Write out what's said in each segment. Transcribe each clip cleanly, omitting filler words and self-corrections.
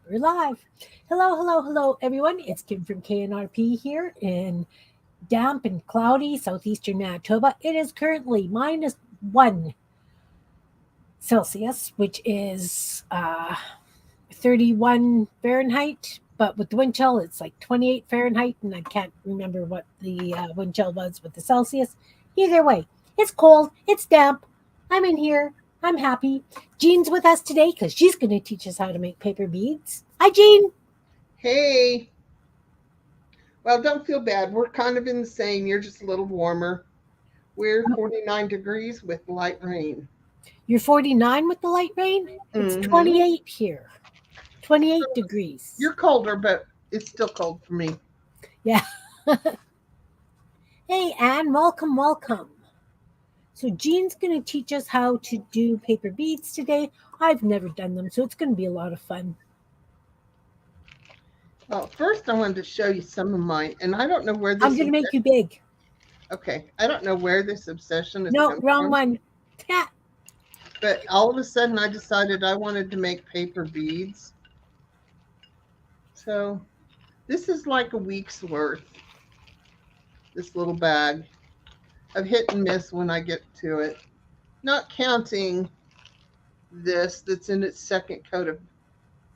We're live. Hello, hello, hello, everyone. It's Kim from K&RP here in damp and cloudy southeastern Manitoba. It is currently -1 Celsius, which is 31 Fahrenheit. But with the wind chill, it's like 28 Fahrenheit, and I can't remember what the wind chill was with the Celsius. Either way, it's cold, it's damp. I'm in here. I'm happy. Jean's with us today because she's going to teach us how to make paper beads. Hi, Jean. Hey, well, don't feel bad. We're kind of in the same. You're just a little warmer. We're 49 degrees with light rain. You're 49 with the light rain? It's Mm-hmm. 28 here. 28 degrees. You're colder, but it's still cold for me. Yeah. Hey, Anne, welcome, welcome. So, Jean's going to teach us how to do paper beads today. I've never done them, so it's going to be a lot of fun. Well, first I wanted to show you some of mine, and I don't know where I'm this. going to make you big. Okay, I don't know where this obsession has No, come wrong from, one. Yeah. but all of a sudden I decided I wanted to make paper beads. So this is like a week's worth. This little bag of hit and miss when I get to it, not counting this that's in its second coat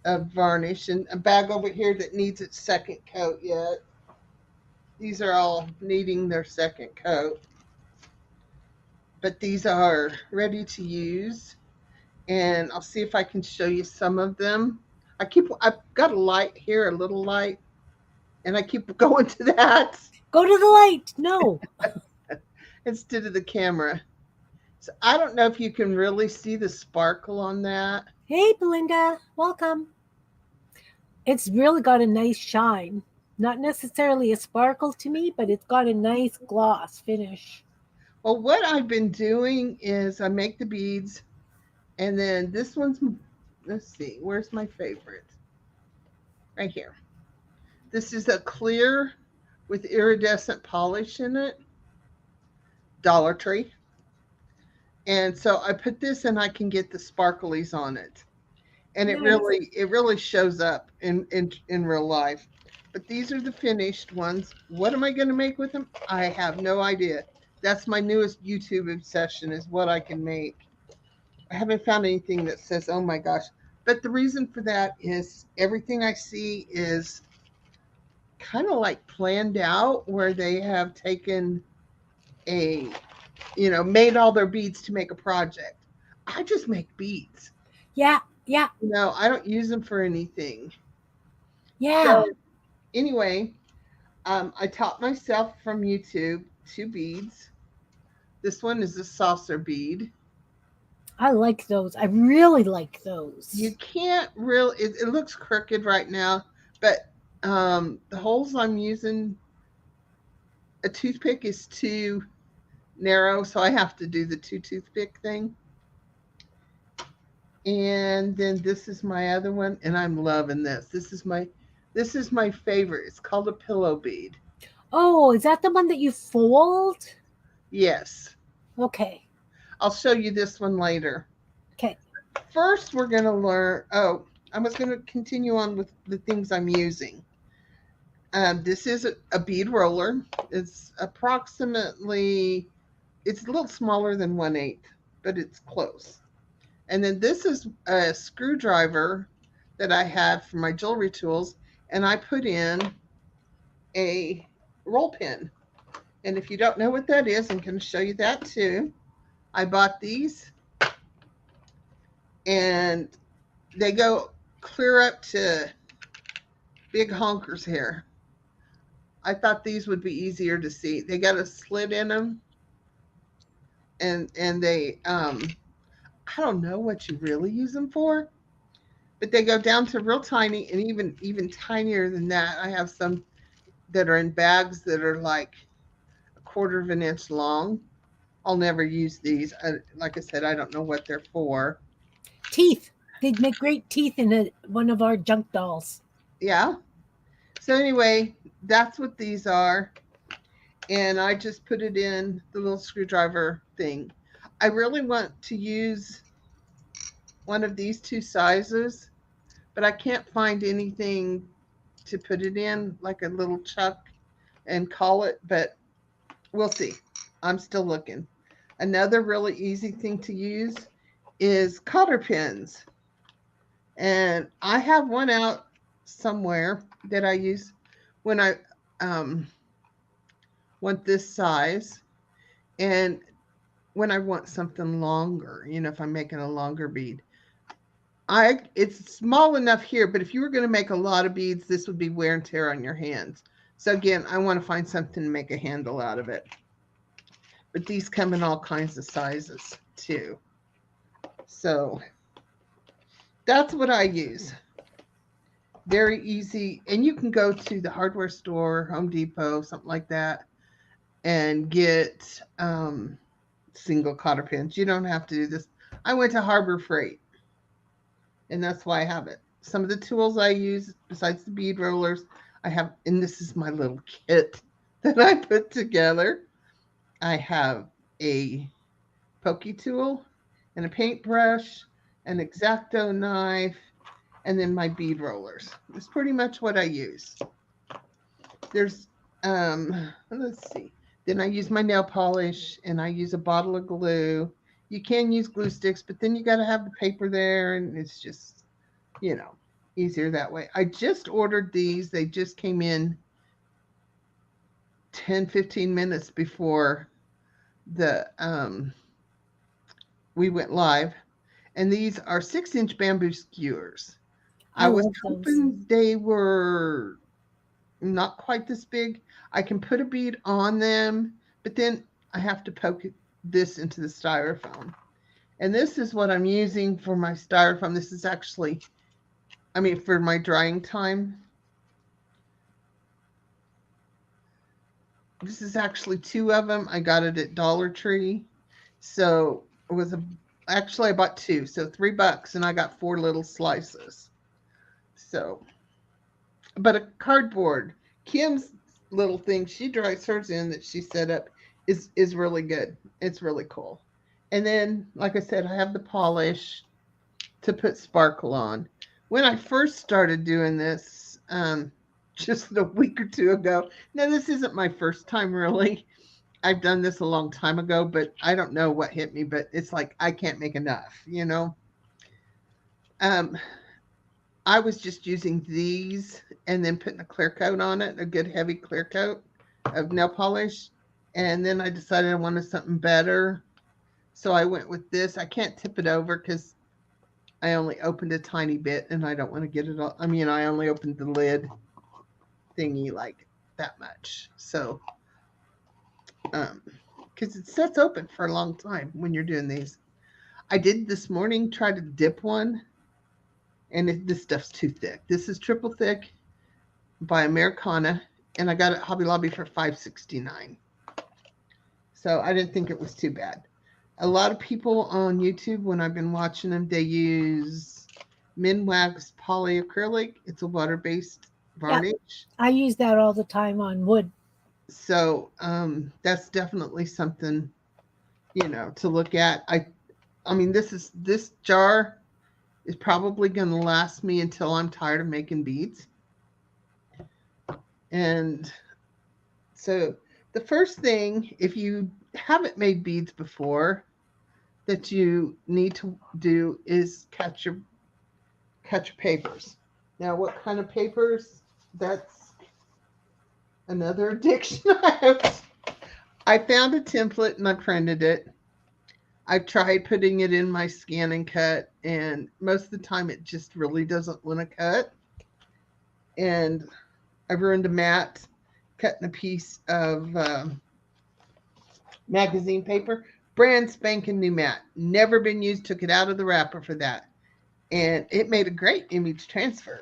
of varnish, and a bag over here that needs its second coat yet. These are all needing their second coat, but these are ready to use, and I'll see if I can show you some of them. I've got a light here, a little light, and I keep going to that Go to the light. No. instead of the camera. So I don't know if you can really see the sparkle on that. Hey, Belinda. Welcome. It's really got a nice shine. Not necessarily a sparkle to me, but it's got a nice gloss finish. Well, what I've been doing is I make the beads, and then this one's, let's see, where's my favorite? Right here. This is a clear with iridescent polish in it, Dollar Tree. And so I put this and I can get the sparklies on it. And it Nice. really shows up in real life. But these are the finished ones. What am I going to make with them? I have no idea. That's my newest YouTube obsession, is what I can make. I haven't found anything that says, oh my gosh. But the reason for that is everything I see is kind of like planned out, where they have taken a, made all their beads to make a project. I just make beads. Yeah, yeah, I don't use them for anything. yeah. So anyway, I taught myself from YouTube 2 beads. This one is a saucer bead. I like those. I really like You those. can't really, it looks crooked right now, but the holes I'm using, a toothpick is too narrow, so I have to do the 2 toothpick thing. And then this is my other one, and I'm loving this. This is my favorite. It's called a pillow bead. Oh, is that the one that you fold? Yes. Okay, I'll show you this one later. okay. First, we're going to learn. Oh, I was going to continue on with the things I'm using. This is a bead roller. It's a little smaller than 1/8, but it's close. And then this is a screwdriver that I have for my jewelry tools, and I put in a roll pin. And if you don't know what that is, I'm going to show you that too. I bought these, and they go clear up to big honkers here. I thought these would be easier to see. They got a slit in them, and they I don't know what you really use them for, but they go down to real tiny, and even tinier than that. I have some that are in bags that are like a quarter of an inch long. I'll never use these. Like I said, I don't know what they're for. Teeth. They'd make great teeth in one of our junk dolls. Yeah. So anyway, that's what these are. And I just put it in the little screwdriver thing. I really want to use one of these 2 sizes, but I can't find anything to put it in, like a little chuck and call it, but we'll see. I'm still looking. Another really easy thing to use is cotter pins. And I have one out somewhere that I use when I um, want this size. And when I want something longer, if I'm making a longer bead, it's small enough here, but if you were going to make a lot of beads, this would be wear and tear on your hands. So again, I want to find something to make a handle out of it. But these come in all kinds of sizes too. So that's what I use. Very easy. And you can go to the hardware store, Home Depot, something like that, and get single cotter pins. You don't have to do this. I went to Harbor Freight, and that's why I have it. Some of the tools I use, besides the bead rollers, I have, and this is my little kit that I put together. I have a pokey tool and a paintbrush, an Exacto knife, and then my bead rollers. It's pretty much what I use. There's, let's see. Then I use my nail polish and I use a bottle of glue. You can use glue sticks, but then you got to have the paper there, and it's just, you know, easier that way. I just ordered these. They just came in 10-15 minutes before the we went live, and these are 6-inch bamboo skewers. I I was love those. hoping they were not quite this big. I can put a bead on them, but then I have to poke this into the styrofoam. And this is what I'm using for my styrofoam. This is actually, for my drying time. This is actually 2 of them. I got it at Dollar Tree. So it was actually I bought 2, so $3, and I got 4 little slices. So, but a cardboard, Kim's little thing she dries hers in that she set up is really good. It's really cool. And then, like I said, I have the polish to put sparkle on. When I first started doing this, just a week or 2 ago. Now, this isn't my first time really. I've done this a long time ago, but I don't know what hit me, but it's like I can't make enough. Um, I was just using these and then putting a clear coat on it, a good heavy clear coat of nail polish. And then I decided I wanted something better. So I went with this. I can't tip it over because I only opened a tiny bit and I don't want to get it all. I only opened the lid thingy like that much. So, because it sits open for a long time when you're doing these. I did this morning try to dip one, and this stuff's too thick. This is triple thick by Americana, and I got it at Hobby Lobby for $5.69. So I didn't think it was too bad. A lot of people on YouTube, when I've been watching them, they use Minwax polyacrylic. It's a water-based varnish. Yep. I use that all the time on wood. So that's definitely something, to look at. This jar is probably going to last me until I'm tired of making beads. And so the first thing, if you haven't made beads before, that you need to do is cut your papers. Now, what kind of papers? That's another addiction I have. I found a template and I printed it. I've tried putting it in my scan and cut, and most of the time it just really doesn't want to cut. And I ruined a mat cutting a piece of magazine paper. Brand spanking new mat. Never been used. Took it out of the wrapper for that. And it made a great image transfer.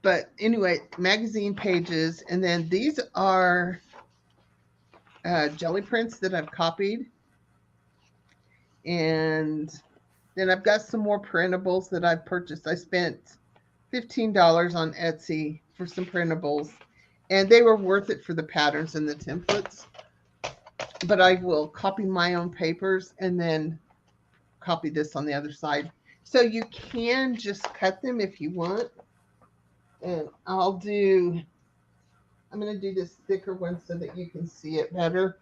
But anyway, magazine pages. And then these are jelly prints that I've copied. And then I've got some more printables that I've purchased. I spent $15 on Etsy for some printables, and they were worth it for the patterns and the templates. But I will copy my own papers and then copy this on the other side So you can just cut them if you want. And I'm going to do this thicker one so that you can see it better.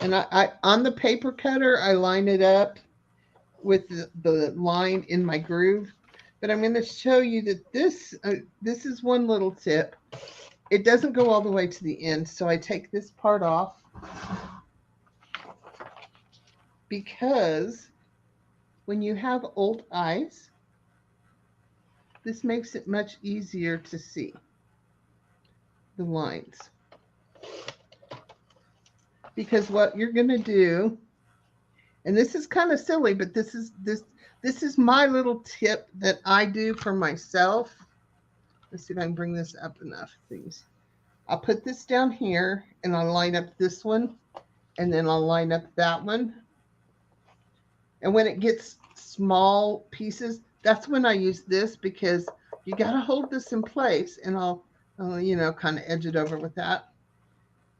And I on the paper cutter, I line it up with the line in my groove. But I'm going to show you that this is one little tip. It doesn't go all the way to the end, so I take this part off because when you have old eyes, this makes it much easier to see the lines. Because what you're going to do, and this is kind of silly, but this is my little tip that I do for myself. Let's see if I can bring this up enough, please. I'll put this down here and I'll line up this one and then I'll line up that one. And when it gets small pieces, that's when I use this because you got to hold this in place and I'll kind of edge it over with that.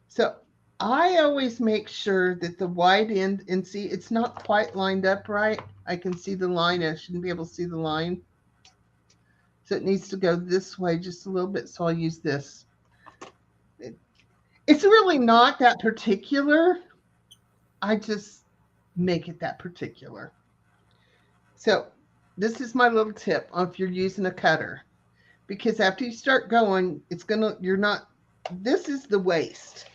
So I always make sure that the wide end, and see, it's not quite lined up right. I can see the line. I shouldn't be able to see the line. So it needs to go this way just a little bit. So I'll use this. It's really not that particular. I just make it that particular. So this is my little tip if you're using a cutter. Because after you start going, this is the waist.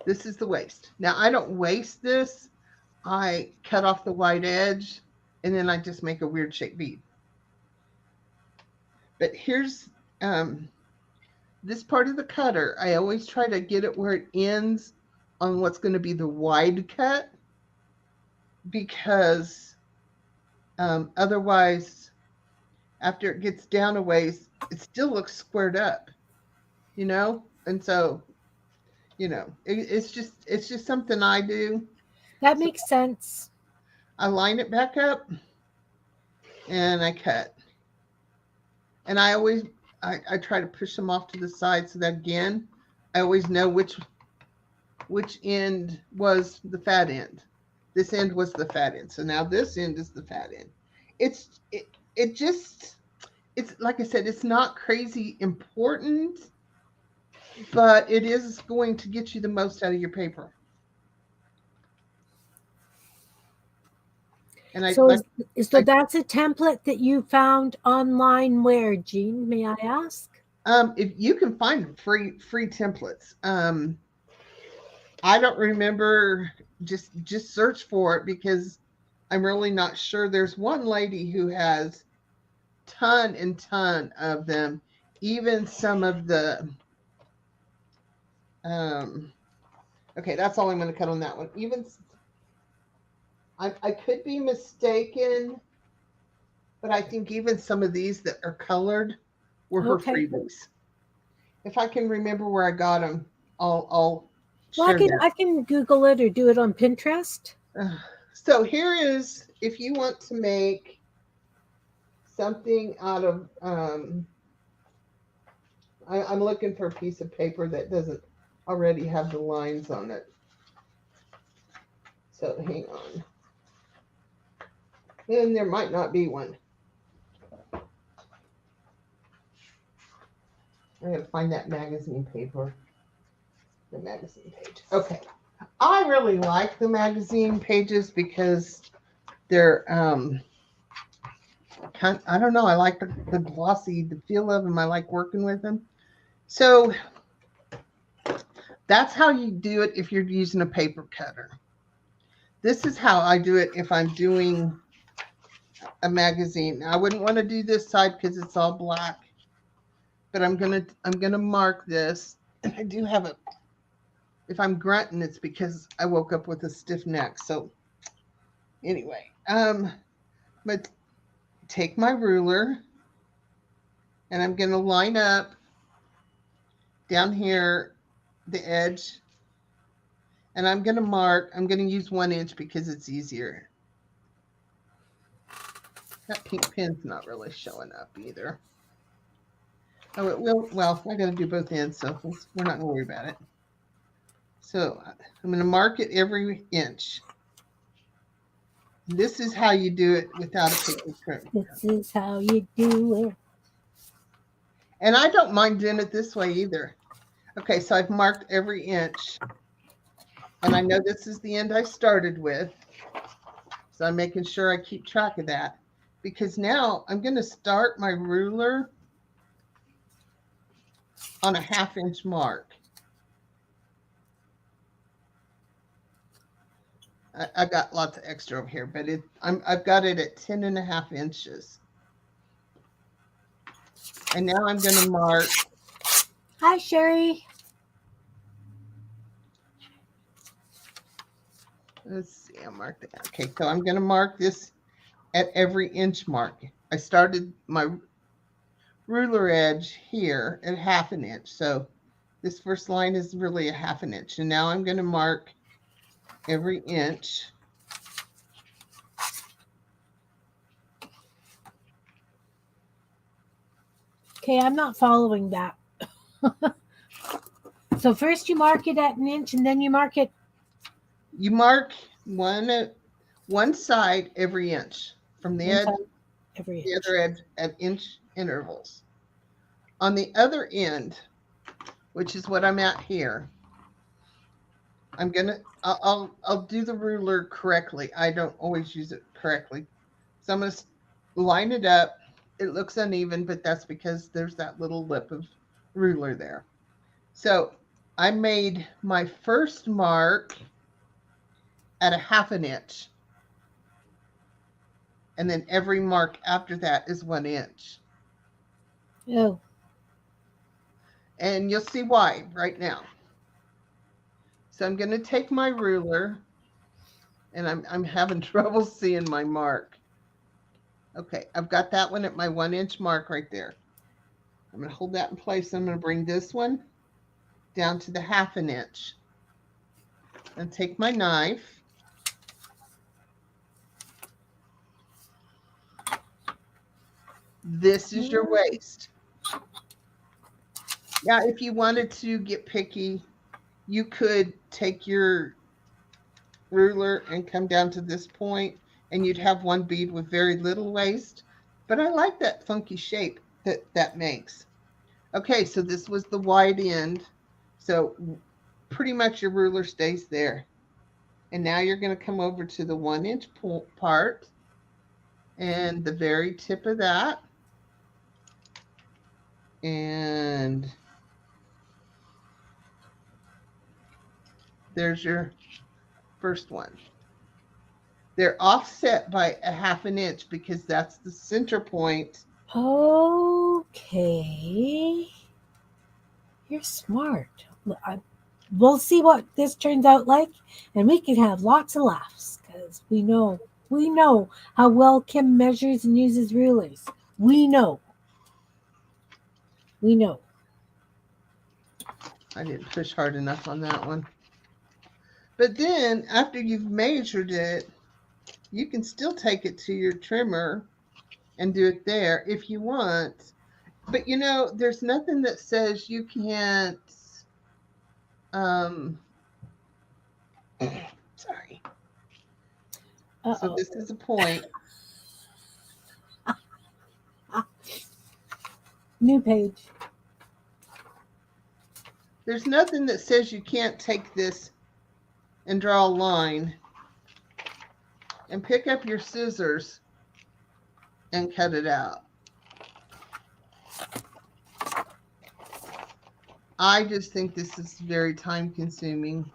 This is the waist. Now, I don't waste this. I cut off the white edge, and then I just make a weird shaped bead. But here's this part of the cutter. I always try to get it where it ends on what's going to be the wide cut, because otherwise, after it gets down a ways, it still looks squared up, And so, it's just something I do. That makes sense. I line it back up and I cut. And I always, I try to push them off to the side so that, again, I always know which end was the fat end. This end was the fat end. So now this end is the fat end. It's like I said, it's not crazy important, but it is going to get you the most out of your paper. And so that's a template that you found online where, Jean, may I ask? If you can find free templates. I don't remember, just search for it because I'm really not sure. There's one lady who has ton and ton of them, even some of the okay, that's all I'm going to cut on that one. Even I could be mistaken, but I think even some of these that are colored were her freebies. If I can remember where I got them, I'll share that. I can Google it or do it on Pinterest. So here is, if you want to make something out of, I'm looking for a piece of paper that doesn't already have the lines on it. So hang on. And there might not be one. I gotta find that magazine paper. The magazine page. Okay. I really like the magazine pages because they're I don't know, I like the glossy, the feel of them. I like working with them. So that's how you do it if you're using a paper cutter. This is how I do it if I'm doing a magazine. I wouldn't want to do this side because it's all black, but I'm gonna mark this. And I do have if I'm grunting, it's because I woke up with a stiff neck. So anyway, but take my ruler and I'm gonna line up down here the edge, and I'm gonna mark. I'm gonna use 1 inch because it's easier. That pink pin's not really showing up either. Oh, it will. Well, I got to do both ends, so we're not going to worry about it. So I'm going to mark it every inch. This is how you do it without a paper trim. This is how you do it. And I don't mind doing it this way either. Okay, so I've marked every inch. And I know this is the end I started with. So I'm making sure I keep track of that. Because now I'm going to start my ruler on a 1/2 inch mark. I got lots of extra over here, but I've got it at 10.5 inches. And now I'm going to mark. Hi, Sherry. Let's see, I marked that. Okay, so I'm going to mark this at every inch mark. I started my ruler edge here at 1/2 inch. So this first line is really a 1/2 inch. And now I'm going to mark every inch. Okay, I'm not following that. So first you mark it at an inch and then you mark it. You mark one side every inch from the edge, every the inch. other edge at inch intervals. On the other end, which is what I'm at here, I'll do the ruler correctly. I don't always use it correctly. So I'm going to line it up. It looks uneven, but that's because there's that little lip of ruler there. So I made my first mark at a 1/2 inch. And then every mark after that is 1 inch. Oh. And you'll see why right now. So I'm going to take my ruler, and I'm having trouble seeing my mark. Okay, I've got that one at my 1 inch mark right there. I'm going to hold that in place. I'm going to bring this one down to the 1/2 inch. And take my knife. This is your waist. Now, if you wanted to get picky, you could take your ruler and come down to this point, and you'd have one bead with very little waist. But I like that funky shape that makes. Okay, so this was the wide end. So pretty much your ruler stays there. And now you're going to come over to the 1 inch part and the very tip of that. And there's your first one. They're offset by a 1/2 inch because that's the center point. Okay. You're smart. We'll see what this turns out like, and we can have lots of laughs because we know how well Kim measures and uses rulers. We know. I didn't push hard enough on that one. But then after you've measured it, you can still take it to your trimmer and do it there if you want. But there's nothing that says you can't. Sorry. Uh-oh. So this is a point. New page. There's nothing that says you can't take this and draw a line and pick up your scissors and cut it out. I just think this is very time consuming.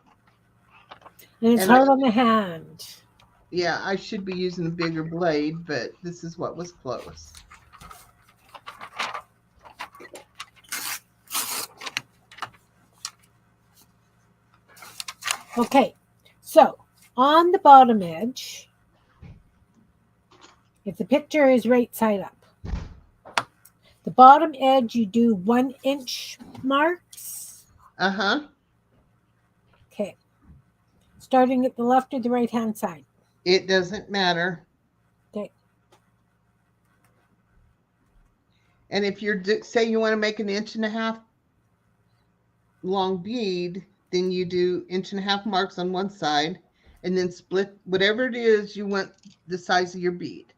And it's hard on the hand. Yeah, I should be using a bigger blade, but this is what was close. Okay, so on the bottom edge, if the picture is right side up, the bottom edge you do 1 inch marks. Okay. Starting at the left or the right hand side? It doesn't matter. Okay. And if you're say you want to make an 1.5 inch long bead, then you do 1.5 inch marks on one side, and then split whatever it is you want the size of your bead.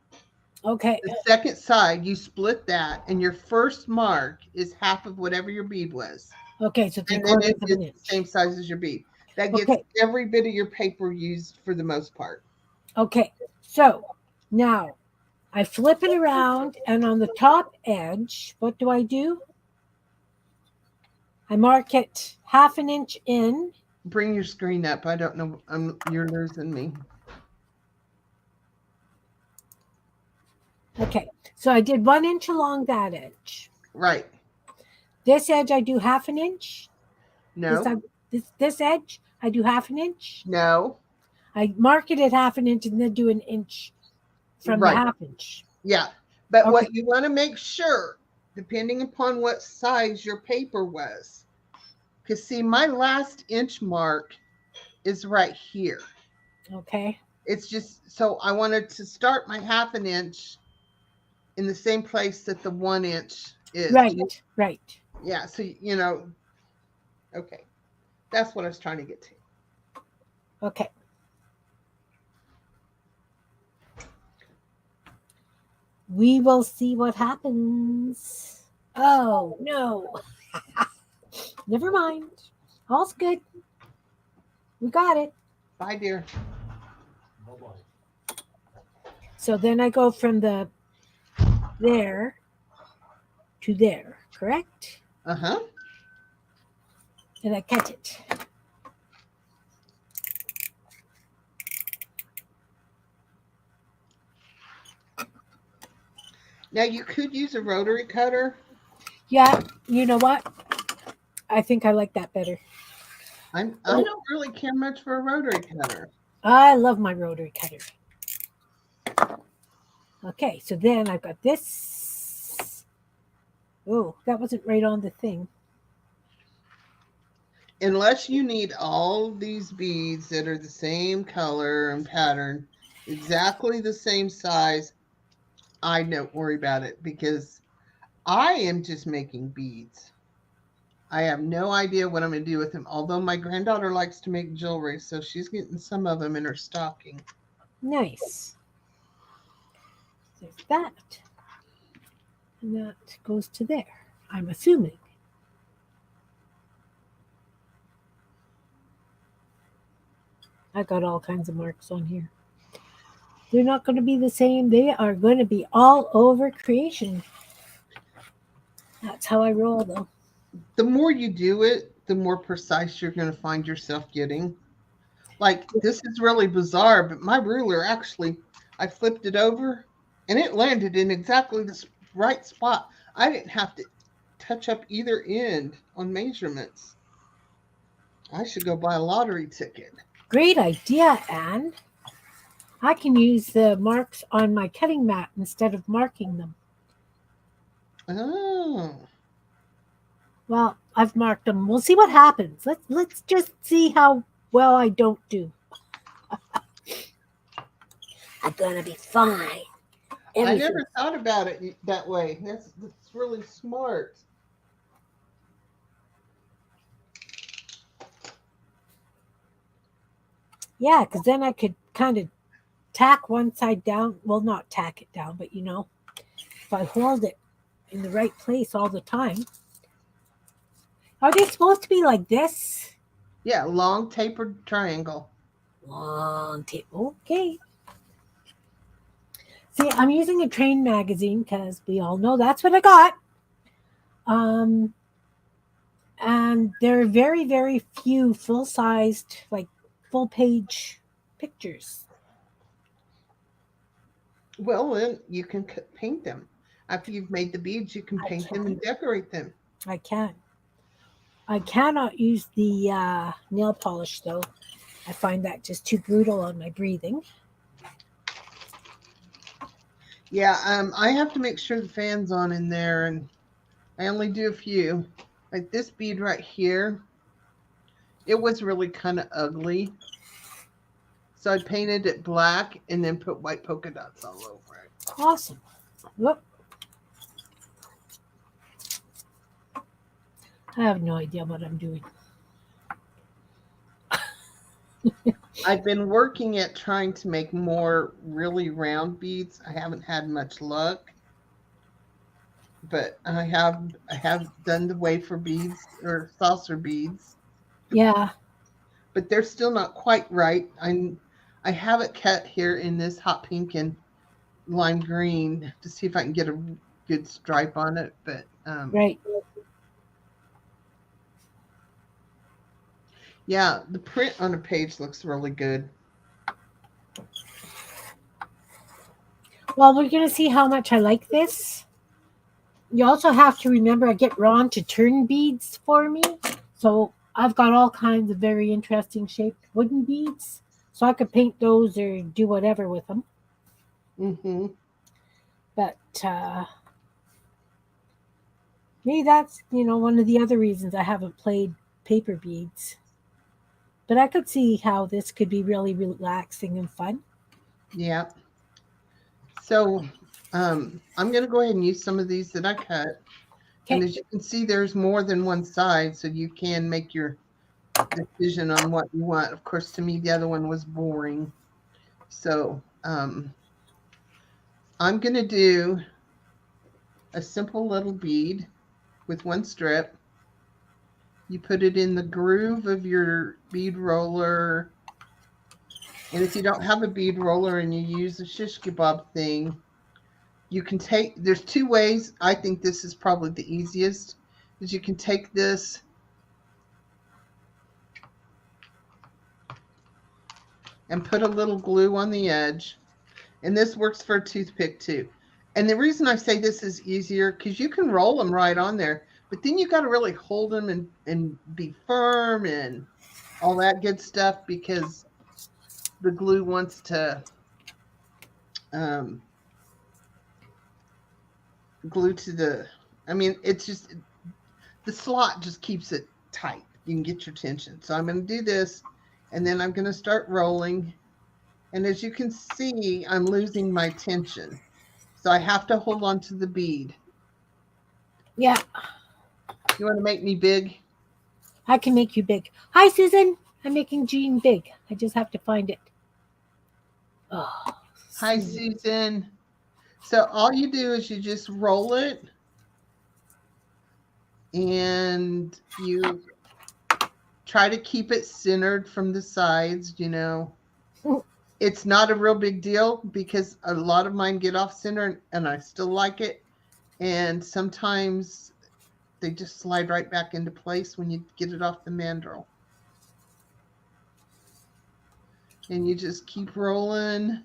Okay. The second side, you split that, and your first mark is half of whatever your bead was. Okay. So three And then quarters of an it's the inch. same size as your bead. That gets Okay. every bit of your paper used for the most part. Okay. So now I flip it around, and on the top edge, what do I do? I mark it 1/2 inch in. Bring your screen up. I don't know. You're losing me. Okay. So I did 1 inch along that edge. Right. This edge I do 1/2 inch. This No. this edge I do 1/2 inch. No. I mark it at 1/2 inch and then do an inch from the Right. 1/2 inch. Yeah. But Okay. what you want to make sure, depending upon what size your paper was, because see, my last inch mark is right here. Okay. It's just so I wanted to start my 1/2 inch in the same place that the 1 inch is. Right. Right. Yeah. So, you know, okay. That's what I was trying to get to. Okay. We will see what happens. Oh no. Never mind. All's good. We got it. Bye, dear. So then I go from the there to there, correct? Uh-huh. And I cut it. Now you could use a rotary cutter. Yeah, you know what? I think I like that better. I don't really care much for a rotary cutter. I love my rotary cutter. Okay, so then I've got this. Oh, that wasn't right on the thing. Unless you need all these beads that are the same color and pattern, exactly the same size, I don't worry about it because I am just making beads. I have no idea what I'm going to do with them. Although my granddaughter likes to make jewelry, so she's getting some of them in her stocking. Nice. There's that. And that goes to there, I'm assuming. I got all kinds of marks on here. They're not going to be the same. They are going to be all over creation. That's how I roll, though. The more you do it, the more precise you're going to find yourself getting. Like, this is really bizarre, but my ruler actually, I flipped it over and it landed in exactly the right spot. I didn't have to touch up either end on measurements. I should go buy a lottery ticket. Great idea, Anne. I can use the marks on my cutting mat instead of marking them. Oh. Well, I've marked them. We'll see what happens. Let's just see how well I don't do. I'm gonna be fine. I never thought about it that way. That's really smart. Yeah, because then I could kind of tack one side down. Well, not tack it down, but if I hold it in the right place all the time. Are they supposed to be like this? Yeah, long tapered triangle. Long tape. Okay. See, I'm using a train magazine because we all know that's what I got. And there are very, very few full-sized, like full-page pictures. Well, then you can paint them. After you've made the beads, you can paint them and decorate them. I can. I cannot use the nail polish, though. I find that just too brutal on my breathing. Yeah, I have to make sure the fan's on in there, and I only do a few. Like this bead right here, it was really kind of ugly. So I painted it black and then put white polka dots all over it. Awesome. Whoop. I have no idea what I'm doing. I've been working at trying to make more really round beads. I haven't had much luck, but I have done the wafer beads or saucer beads, Yeah. but they're still not quite right. I have it cut here in this hot pink and lime green to see if I can get a good stripe on it, but Right. yeah, the print on a page looks really good. Well, we're going to see how much I like this. You also have to remember I get Ron to turn beads for me. So I've got all kinds of very interesting shaped wooden beads. So I could paint those or do whatever with them. Mm-hmm. But maybe that's, one of the other reasons I haven't played paper beads. But I could see how this could be really relaxing and fun. Yeah. So I'm going to go ahead and use some of these that I cut. And Okay. as you can see, there's more than one side, so you can make your decision on what you want. Of course, to me, the other one was boring. So I'm going to do a simple little bead with one strip. You put it in the groove of your bead roller. And if you don't have a bead roller and you use a shish kebab thing, you can there's two ways. I think this is probably the easiest, is you can take this and put a little glue on the edge. And this works for a toothpick too. And the reason I say this is easier, because you can roll them right on there, but then you got to really hold them and be firm and all that good stuff, because the glue wants to um, glue to it's just, the slot just keeps it tight. You can get your tension. So I'm going to do this, and then I'm going to start rolling. And as you can see, I'm losing my tension. So I have to hold on to the bead. Yeah, You want to make me big? I can make you big. Hi, Susan. I'm making Jean big. I just have to find it. Oh, Hi, sweet. Susan. So all you do is you just roll it, and you try to keep it centered from the sides. It's not a real big deal because a lot of mine get off center and I still like it. And sometimes they just slide right back into place when you get it off the mandrel. And you just keep rolling.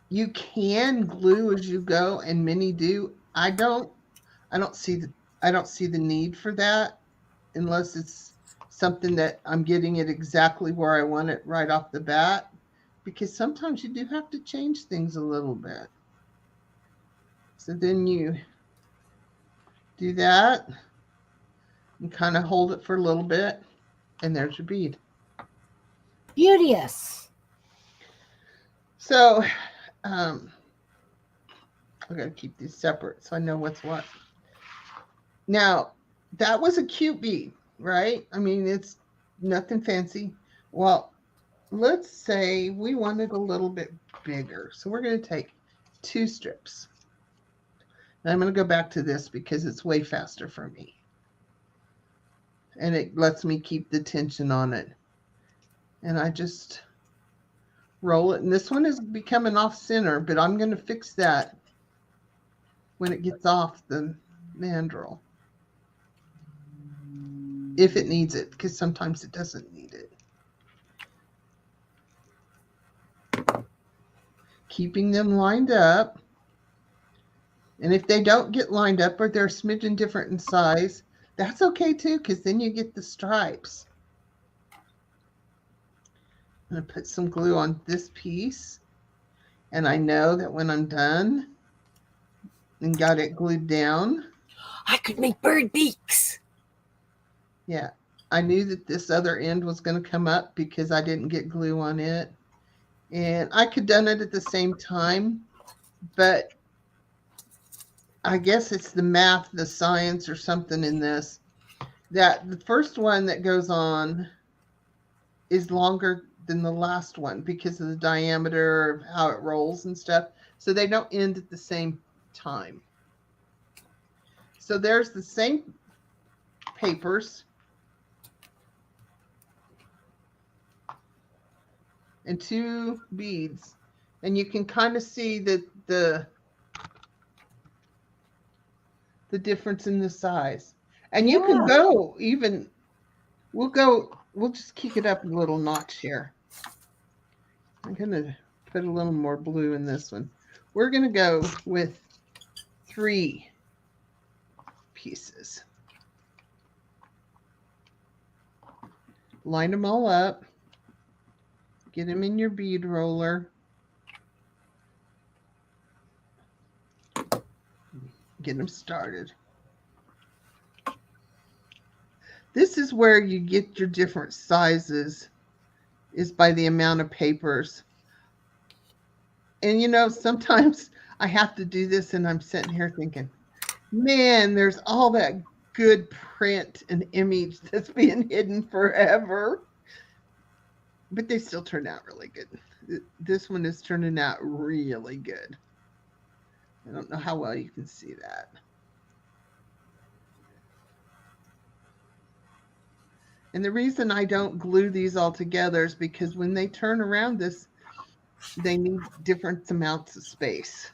You can glue as you go, and many do. I don't see the need for that unless it's something that I'm getting it exactly where I want it right off the bat, because sometimes you do have to change things a little bit. So then you do that and kind of hold it for a little bit, and there's your bead. Beauteous. So I gotta keep these separate so I know what's what. Now, that was a cute bead, right? I mean, it's nothing fancy. Well, let's say we want it a little bit bigger. So we're going to take 2 strips. And I'm going to go back to this because it's way faster for me. And it lets me keep the tension on it. And I just roll it. And this one is becoming off center, but I'm going to fix that when it gets off the mandrel, if it needs it, because sometimes it doesn't need it. Keeping them lined up. And if they don't get lined up or they're a smidgen different in size, that's okay too, because then you get the stripes. I'm going to put some glue on this piece. And I know that when I'm done and got it glued down, I could make bird beaks. yeah, I knew that this other end was going to come up because I didn't get glue on it. And I could done it at the same time, but I guess it's the math, the science or something in this, that the first one that goes on is longer than the last one because of the diameter of how it rolls and stuff. So they don't end at the same time. So there's the same papers and two beads. And you can kind of see that the difference in the size. And you can Yeah. go even, we'll just kick it up a little notch here. I'm going to put a little more blue in this one. We're going to go with 3 pieces. Line them all up. Get them in your bead roller. Get them started. This is where you get your different sizes, is by the amount of papers. And you know, sometimes I have to do this and I'm sitting here thinking, man, there's all that good print and image that's being hidden forever. But they still turn out really good. This one is turning out really good. I don't know how well you can see that. And the reason I don't glue these all together is because when they turn around this, they need different amounts of space.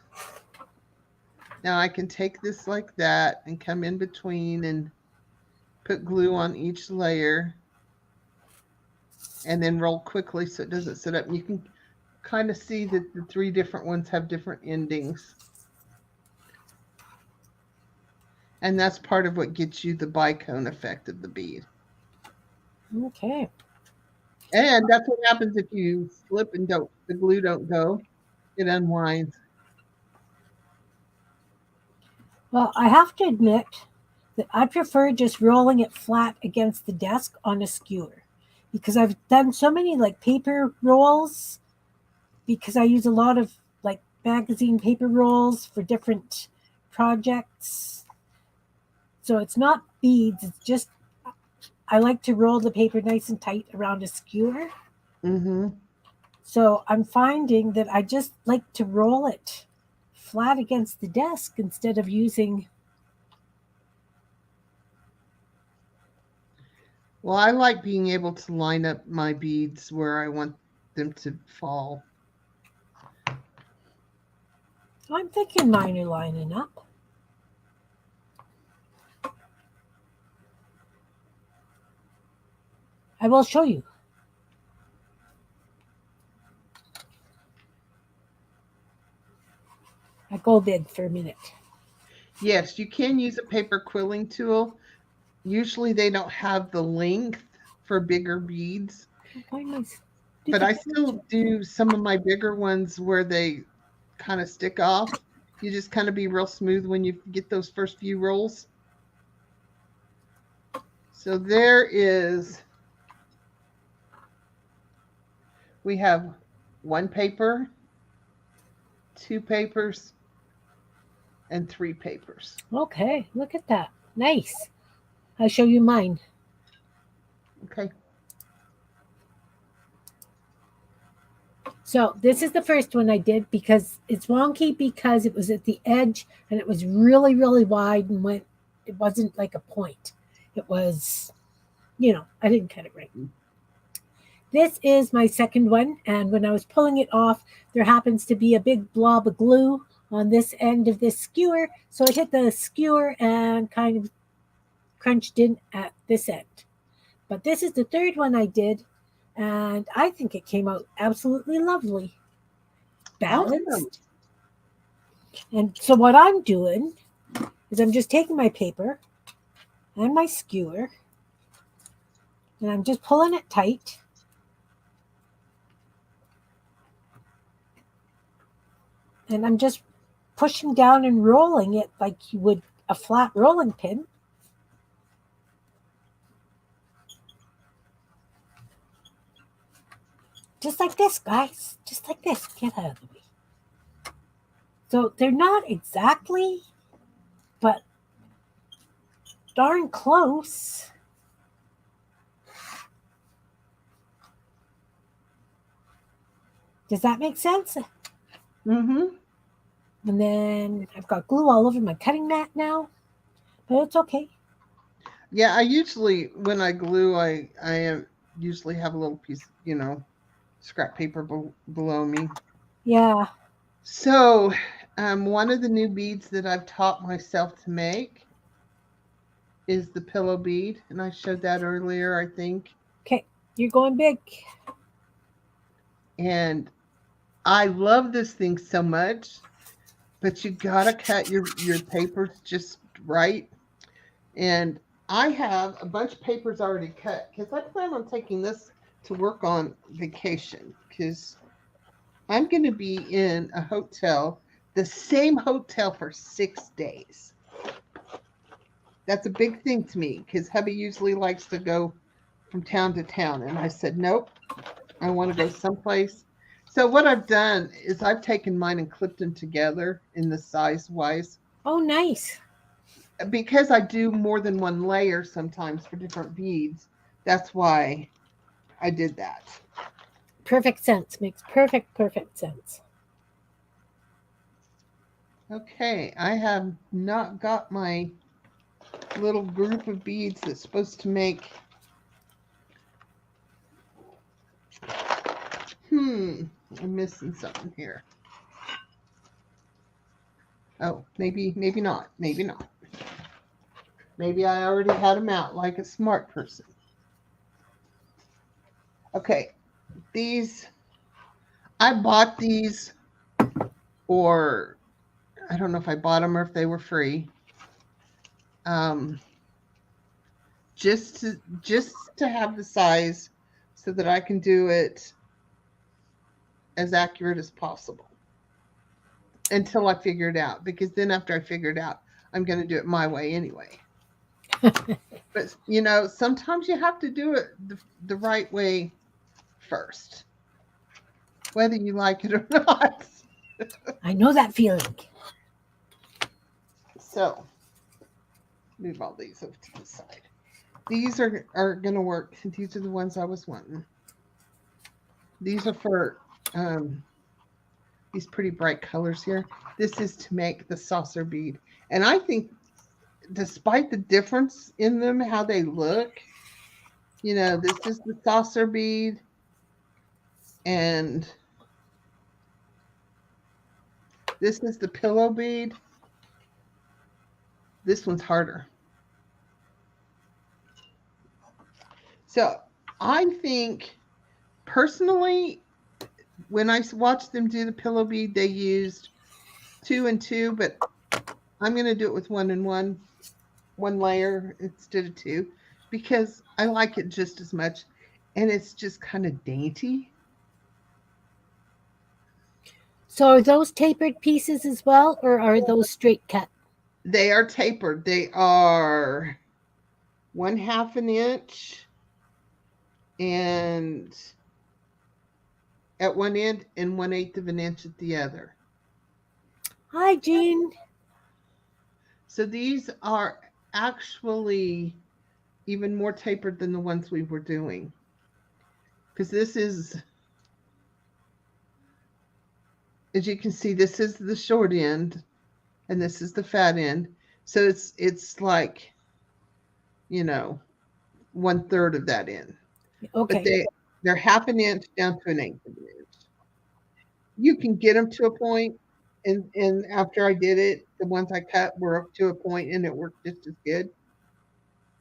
Now I can take this like that and come in between and put glue on each layer and then roll quickly so it doesn't sit up. And you can kind of see that the 3 different ones have different endings. And that's part of what gets you the bicone effect of the bead. Okay. And that's what happens if you slip and the glue don't go. It unwinds. Well, I have to admit that I prefer just rolling it flat against the desk on a skewer because I've done so many like paper rolls because I use a lot of like magazine paper rolls for different projects. So it's not beads, it's just I like to roll the paper nice and tight around a skewer. Mm-hmm. So I'm finding that I just like to roll it flat against the desk instead of using. Well, I like being able to line up my beads where I want them to fall. I'm thinking mine are lining up. I will show you. I go big for a minute. Yes, you can use a paper quilling tool. Usually they don't have the length for bigger beads, but I still do some of my bigger ones where they kind of stick off. You just kind of be real smooth when you get those first few rolls. So we have 1 paper, 2 papers, and 3 papers. Okay, look at that. Nice. I'll show you mine. Okay. So this is the first one I did because it's wonky because it was at the edge and it was really, really wide and it wasn't like a point. It was, I didn't cut it right. This is my second one. And when I was pulling it off, there happens to be a big blob of glue on this end of this skewer. So it hit the skewer and kind of crunched in at this end. But this is the third one I did. And I think it came out absolutely lovely. Balanced. Awesome. And so what I'm doing is I'm just taking my paper and my skewer and I'm just pulling it tight. And I'm just pushing down and rolling it like you would a flat rolling pin. Just like this, guys. Just like this. Get out of the way. So they're not exactly, but darn close. Does that make sense? Mm-hmm. And then I've got glue all over my cutting mat now, but it's okay. Yeah, I usually when I glue, I usually have a little piece, scrap paper below me. Yeah. So, one of the new beads that I've taught myself to make is the pillow bead, and I showed that earlier, I think. Okay. You're going big. And I love this thing so much, but you gotta cut your papers just right. And I have a bunch of papers already cut because I plan on taking this to work on vacation because I'm going to be in a hotel, the same hotel for 6 days. That's a big thing to me because hubby usually likes to go from town to town. And I said, nope, I want to go someplace. So what I've done is I've taken mine and clipped them together in the size wise Oh, nice. because I do more than one layer sometimes for different beads. That's why I did that. Perfect sense. Makes perfect sense. Okay, I have not got my little group of beads that's supposed to make. I'm missing something here. Oh, maybe not. Maybe not. Maybe I already had them out like a smart person. Okay, these, I bought these, or I don't know if I bought them or if they were free. Um, just to have the size so that I can do it as accurate as possible until I figure it out. Because then after I figure it out, I'm going to do it my way anyway. But sometimes you have to do it the right way first, whether you like it or not. I know that feeling. So move all these over to the side. These are going to work. These are the ones I was wanting. These are for these pretty bright colors here. This is to make the saucer bead. And I think despite the difference in them, how they look, this is the saucer bead and this is the pillow bead. This one's harder. So I think personally, when I watched them do the pillow bead, they used 2 and 2, but I'm going to do it with 1 and 1 layer instead of 2 because I like it just as much and it's just kind of dainty. So are those tapered pieces as well, or are those straight cut? They are tapered. They are 1/2 an inch and at one end and 1/8 of an inch at the other. Hi, Jean. So these are actually even more tapered than the ones we were doing. Because this is, as you can see, this is the short end and this is the fat end. So it's like, you know, 1/3 of that end. But Okay. they're 1/2 an inch down to 1/8 of an inch. You can get them to a point, and after I did it, the ones I cut were up to a point and it worked just as good.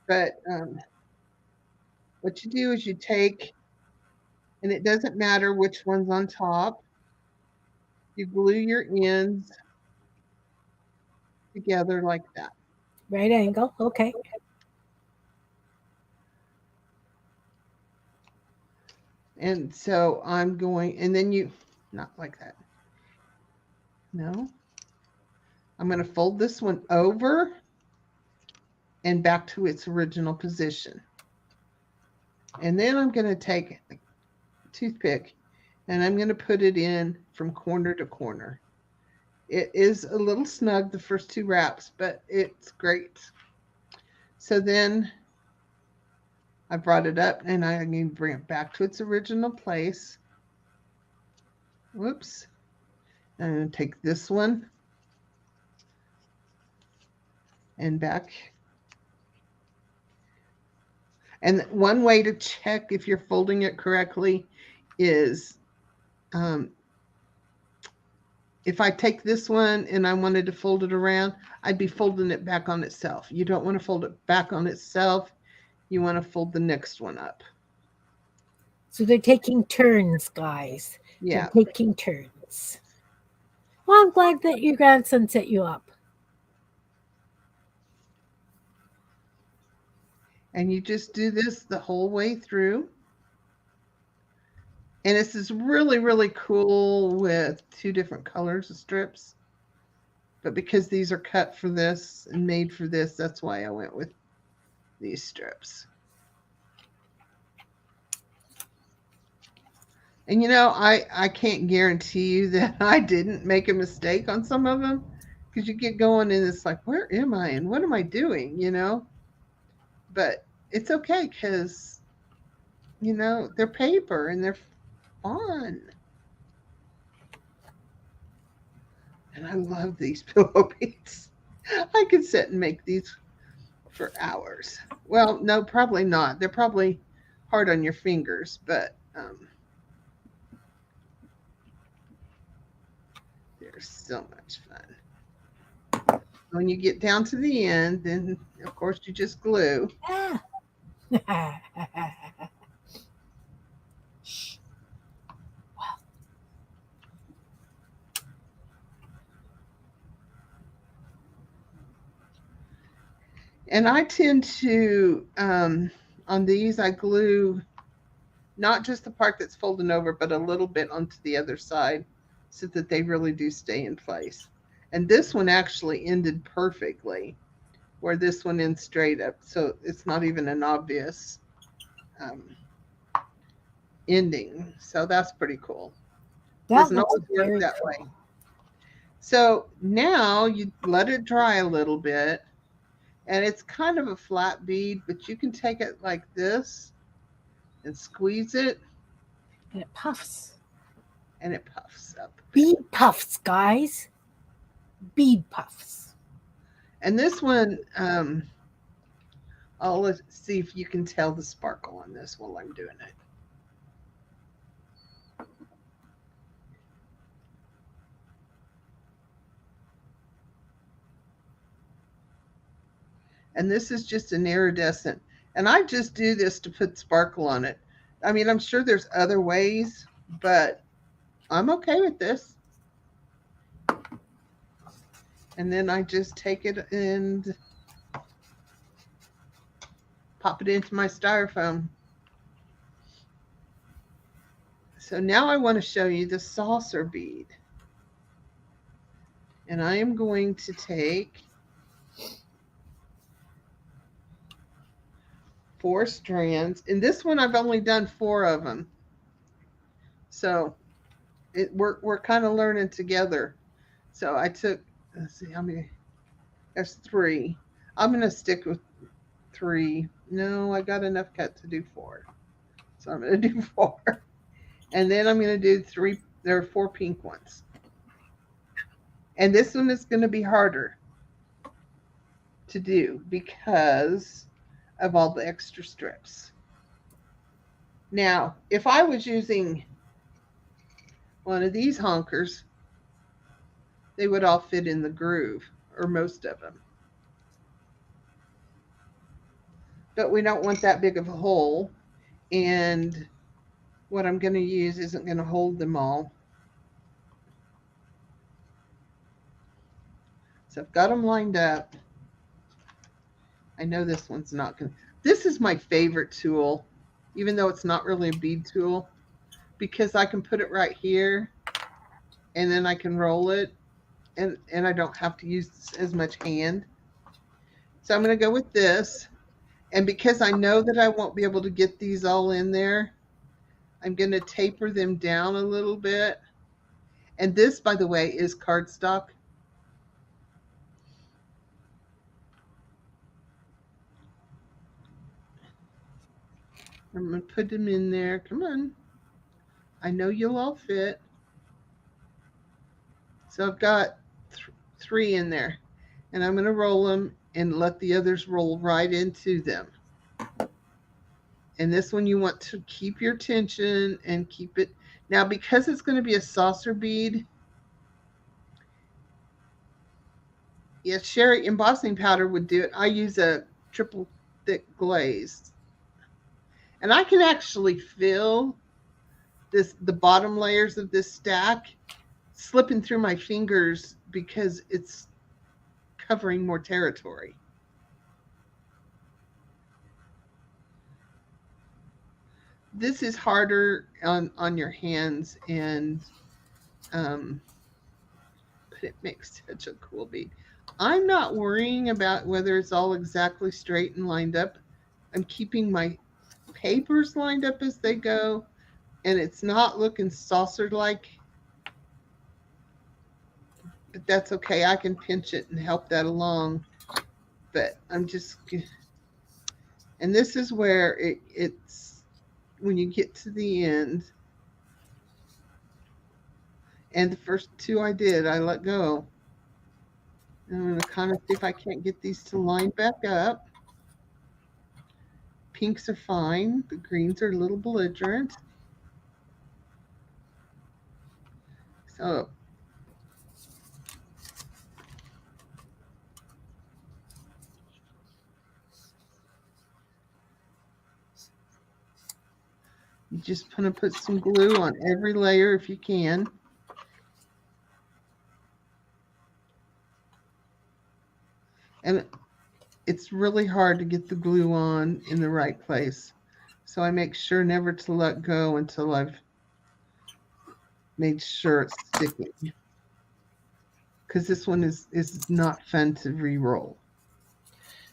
But what you do is you take, and it doesn't matter which one's on top, you glue your ends together like that. Right angle. Okay. And so I'm going, and then not like that. No. I'm going to fold this one over and back to its original position. And then I'm going to take a toothpick and I'm going to put it in from corner to corner. It is a little snug the first 2 wraps, but it's great. So then I brought it up and I need to bring it back to its original place. Whoops. I'm going to take this one and back. And one way to check if you're folding it correctly is um, if I take this one and I wanted to fold it around, I'd be folding it back on itself. You don't want to fold it back on itself. You want to fold the next one up. So they're taking turns, guys. They're Yeah. taking turns. Well, I'm glad that your grandson set you up. And you just do this the whole way through. And this is really, really cool with two different colors of strips. But because these are cut for this and made for this, that's why I went with these strips. And I can't guarantee you that I didn't make a mistake on some of them because you get going and it's like, where am I and what am I doing? But it's okay because, they're paper and they're fun. And I love these pillow beads. I could sit and make these for hours. Well, no, probably not. They're probably hard on your fingers, but they're so much fun. When you get down to the end, then of course you just glue. Ah. And I tend to, on these, I glue not just the part that's folding over, but a little bit onto the other side so that they really do stay in place. And this one actually ended perfectly, where this one ends straight up. So it's not even an obvious um, ending. So that's pretty cool. That Doesn't looks always work very that way. cool. So now you let it dry a little bit, and it's kind of a flat bead, but you can take it like this and squeeze it, And it puffs. and it puffs up a bit. Bead puffs, guys. Bead puffs. And this one, let's see if you can tell the sparkle on this while I'm doing it. And this is just an iridescent. And I just do this to put sparkle on it. I mean, I'm sure there's other ways, but I'm okay with this. And then I just take it and pop it into my styrofoam. So now I want to show you the saucer bead. And I am going to take 4 strands. In this one, I've only done 4 of them. So we're kind of learning together. So I took, let's see how many, there's 3. I'm going to stick with 3. No, I got enough cut to do 4. So I'm going to do 4. And then I'm going to do 3, there are 4 pink ones. And this one is going to be harder to do because of all the extra strips. Now, if I was using one of these honkers, they would all fit in the groove, or most of them. But we don't want that big of a hole, and what I'm going to use isn't going to hold them all. So I've got them lined up. I know this one's not going to. This is my favorite tool, even though it's not really a bead tool, because I can put it right here, and then I can roll it, and I don't have to use as much hand. So I'm going to go with this. And because I know that I won't be able to get these all in there, I'm going to taper them down a little bit. And this, by the way, is cardstock. I'm going to put them in there. Come on. I know you'll all fit. So I've got 3 in there, and I'm going to roll them and let the others roll right into them. And this one you want to keep your tension and keep it. Now, because it's going to be a saucer bead, yes, sherry embossing powder would do it. I use a triple thick glaze. And I can actually feel the bottom layers of this stack slipping through my fingers because it's covering more territory. This is harder on your hands, and but it makes such a cool bead. I'm not worrying about whether it's all exactly straight and lined up. I'm keeping my papers lined up as they go, and it's not looking saucer like, but that's okay. I can pinch it and help that along. But I'm just, and this is where it's when you get to the end, and the first 2 I did, I let go. And I'm going to kind of see if I can't get these to line back up. Pinks are fine. The greens are a little belligerent. So you just want to put some glue on every layer if you can. And it's really hard to get the glue on in the right place. So I make sure never to let go until I've made sure it's sticking. Because this one is not fun to re-roll.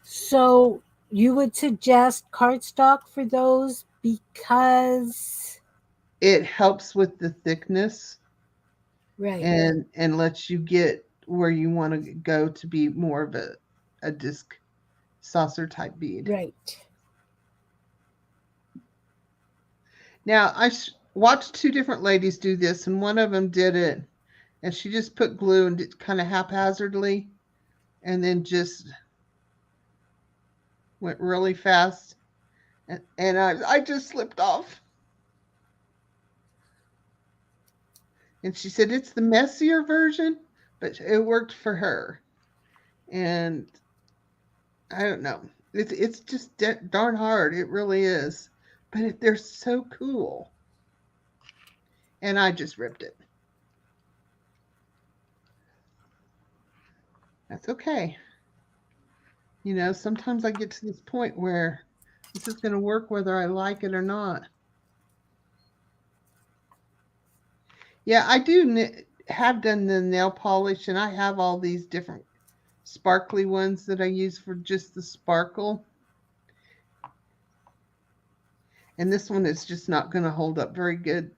So you would suggest cardstock for those because It helps with the thickness right, and lets you get where you want to go to be more of a disc saucer type bead. right. Now, I watched 2 different ladies do this, and one of them did it, and she just put glue and did kind of haphazardly, and then just went really fast, and I just slipped off. And she said it's the messier version, but it worked for her. And I don't know. It's just darn hard. It really is. But they're so cool. And I just ripped it. That's okay. You know, sometimes I get to this point where this is going to work whether I like it or not. Yeah, I do have done the nail polish, and I have all these different sparkly ones that I use for just the sparkle. And this one is just not going to hold up very good.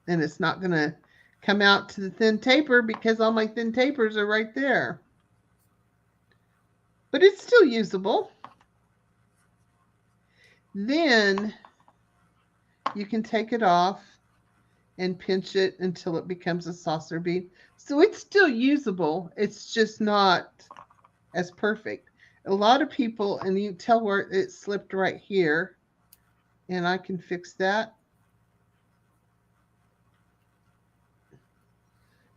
And it's not going to come out to the thin taper because all my thin tapers are right there. But it's still usable. Then you can take it off and pinch it until it becomes a saucer bead. So it's still usable. It's just not as perfect. A lot of people, and you tell where it slipped right here, and I can fix that.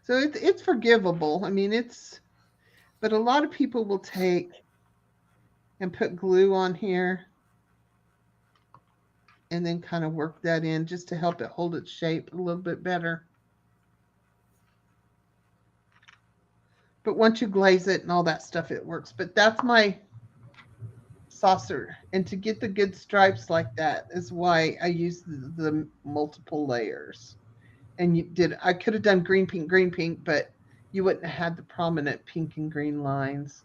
So it's forgivable. I mean, but a lot of people will take and put glue on here and then kind of work that in just to help it hold its shape a little bit better. But once you glaze it and all that stuff, it works. But that's my saucer. And to get the good stripes like that is why I use the multiple layers. And I could have done green, pink, but you wouldn't have had the prominent pink and green lines.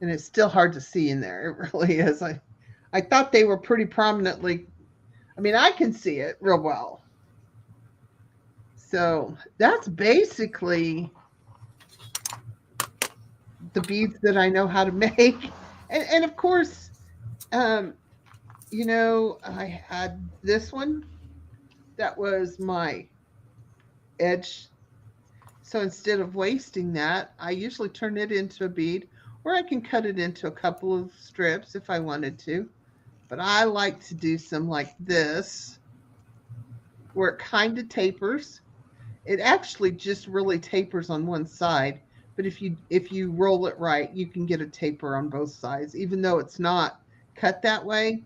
And it's still hard to see in there. It really is. I thought they were pretty prominently. I mean, I can see it real well. So that's basically the beads that I know how to make. And of course, you know, I had this one that was my edge So instead of wasting that, I usually turn it into a bead, or I can cut it into a couple of strips if I wanted to. But I like to do some like this, where it kind of tapers. It actually just really tapers on one side, but if you roll it right, you can get a taper on both sides, even though it's not cut that way.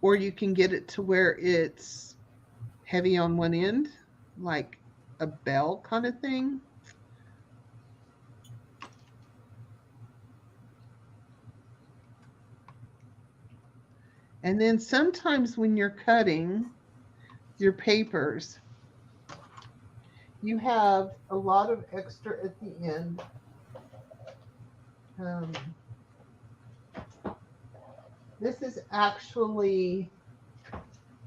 Or you can get it to where it's heavy on one end, like a bell kind of thing. And then sometimes when you're cutting your papers, you have a lot of extra at the end. Um, this is actually,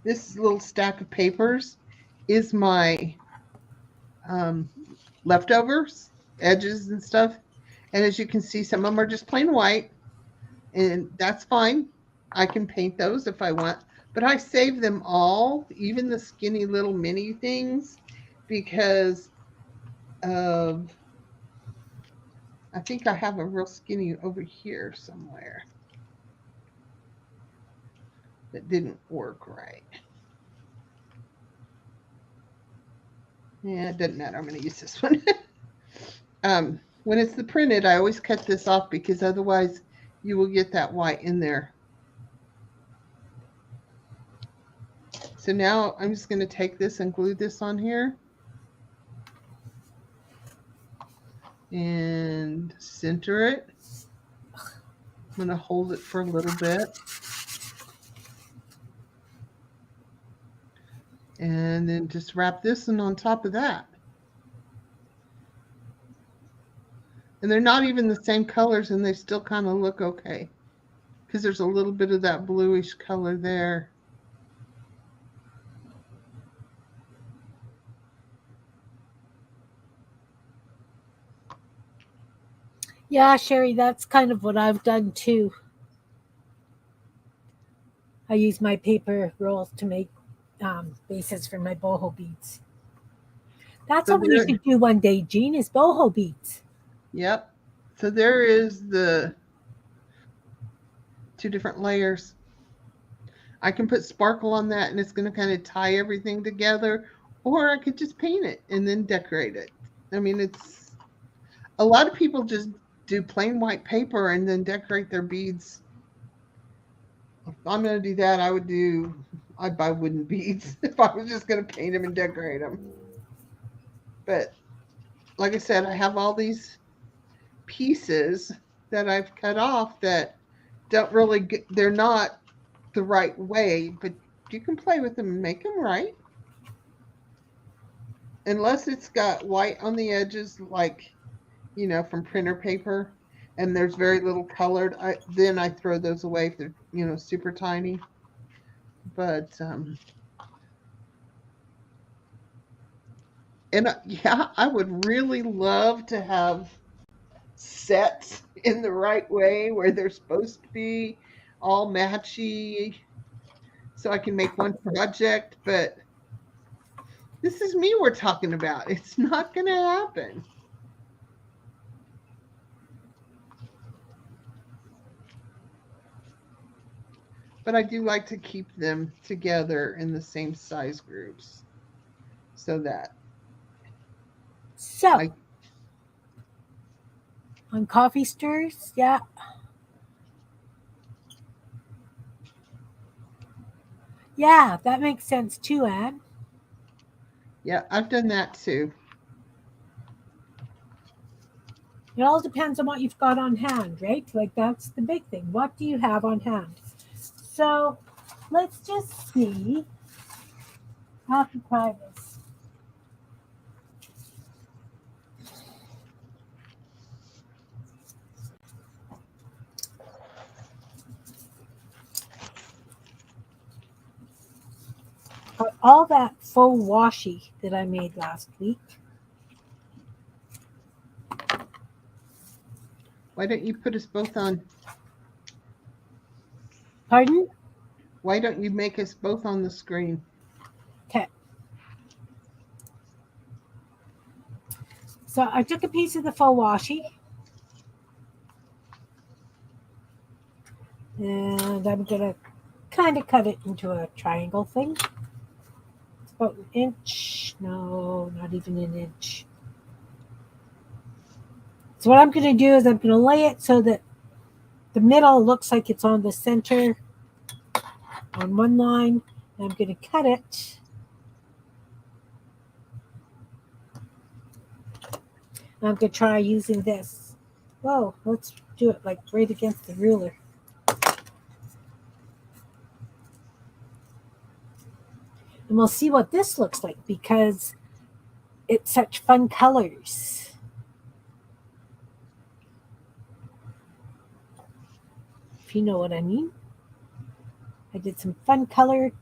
this little stack of papers is my um, leftovers, edges and stuff. And as you can see, some of them are just plain white, and that's fine. I can paint those if I want, but I save them all, even the skinny little mini things, because of, I think I have a real skinny over here somewhere that didn't work right. Yeah, it doesn't matter. I'm going to use this one. When it's the printed, I always cut this off because otherwise you will get that white in there. So now I'm just going to take this and glue this on here and center it. I'm going to hold it for a little bit. And then just wrap this one on top of that. And they're not even the same colors, and they still kind of look okay, because there's a little bit of that bluish color there. Yeah, Sherry, that's kind of what I've done too. I use my paper rolls to make bases for my boho beads. That's So what we there, should do one day, Jean, is boho beads. yep. So there is the two different layers. I can put sparkle on that and it's going to kind of tie everything together, or I could just paint it and then decorate it. I mean, it's a lot of people just do plain white paper and then decorate their beads. If I'm going to do that, I'd buy wooden beads if I was just going to paint them and decorate them. But like I said, I have all these pieces that I've cut off that don't really get, they're not the right way, but you can play with them and make them right. Unless it's got white on the edges, like, from printer paper, and there's very little colored, then I throw those away if they're, super tiny. But, and yeah, I would really love to have sets in the right way where they're supposed to be all matchy so I can make one project, but this is me we're talking about. It's not going to happen. But I do like to keep them together in the same size groups so that So, I, on coffee stirs, yeah. Yeah, that makes sense too, Anne. yeah, I've done that too. It all depends on what you've got on hand, right? Like, that's the big thing. What do you have on hand? So, let's just see. I have to try this. Got all that faux washi that I made last week. Why don't you put us both on? Pardon? Why don't you make us both on the screen? Okay. So I took a piece of the faux washi and I'm going to kind of cut it into a triangle thing. It's about an inch. No, not even an inch. So what I'm going to do is I'm going to lay it so that the middle looks like it's on the center on one line. And I'm going to cut it. I'm going to try using this. Whoa, let's do it like right against the ruler. And we'll see what this looks like because it's such fun colors. If you know what I mean. I did some fun colored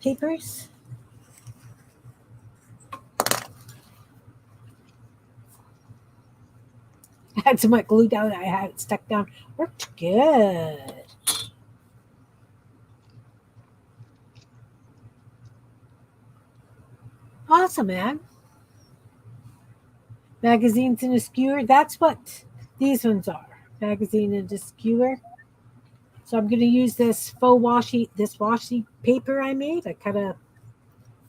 papers. I had so much glue down that I had it stuck down. Worked good. Awesome, man. Magazines and a skewer. That's what these ones are. Magazine and a skewer. So I'm going to use this faux washi paper I made. I cut a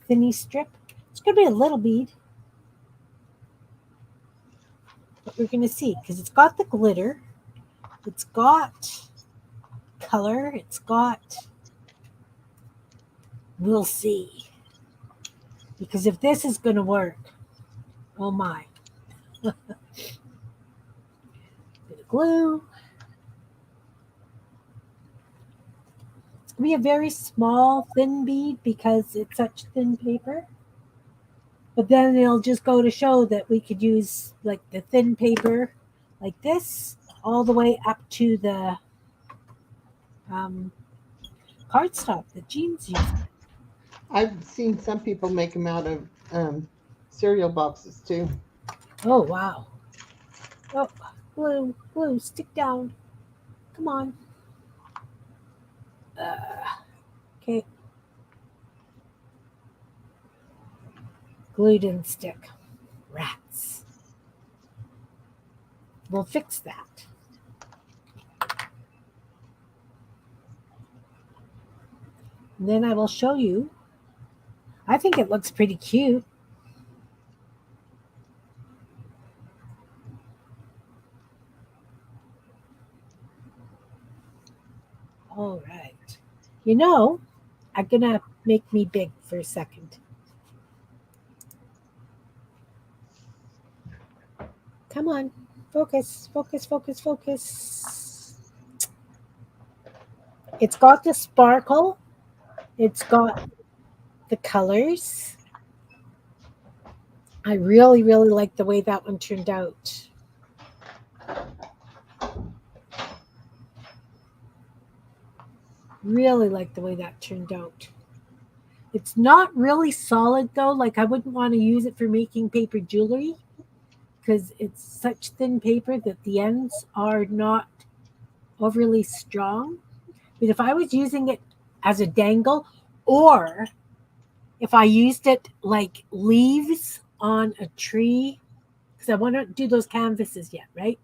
thinny strip. It's going to be a little bead. But we're going to see because it's got the glitter. It's got color. It's got... We'll see. Because if this is going to work, oh my. Bit of glue. It's going to be a very small, thin bead because it's such thin paper. But then it'll just go to show that we could use like the thin paper like this all the way up to the cardstock that Jean's using. I've seen some people make them out of cereal boxes too. Oh, wow. Oh, glue, stick down. Come on. Okay. Glue didn't stick. Rats. We'll fix that. And then I will show you. I think it looks pretty cute. All right. You know, I'm going to make me big for a second. Come on. Focus, focus, focus, focus. It's got the sparkle. It's got the colors. I really, really like the way that one turned out. Really like the way that turned out. It's not really solid though. Like I wouldn't want to use it for making paper jewelry because it's such thin paper that the ends are not overly strong. But if I was using it as a dangle or if I used it like leaves on a tree, because I want to do those canvases yet, right?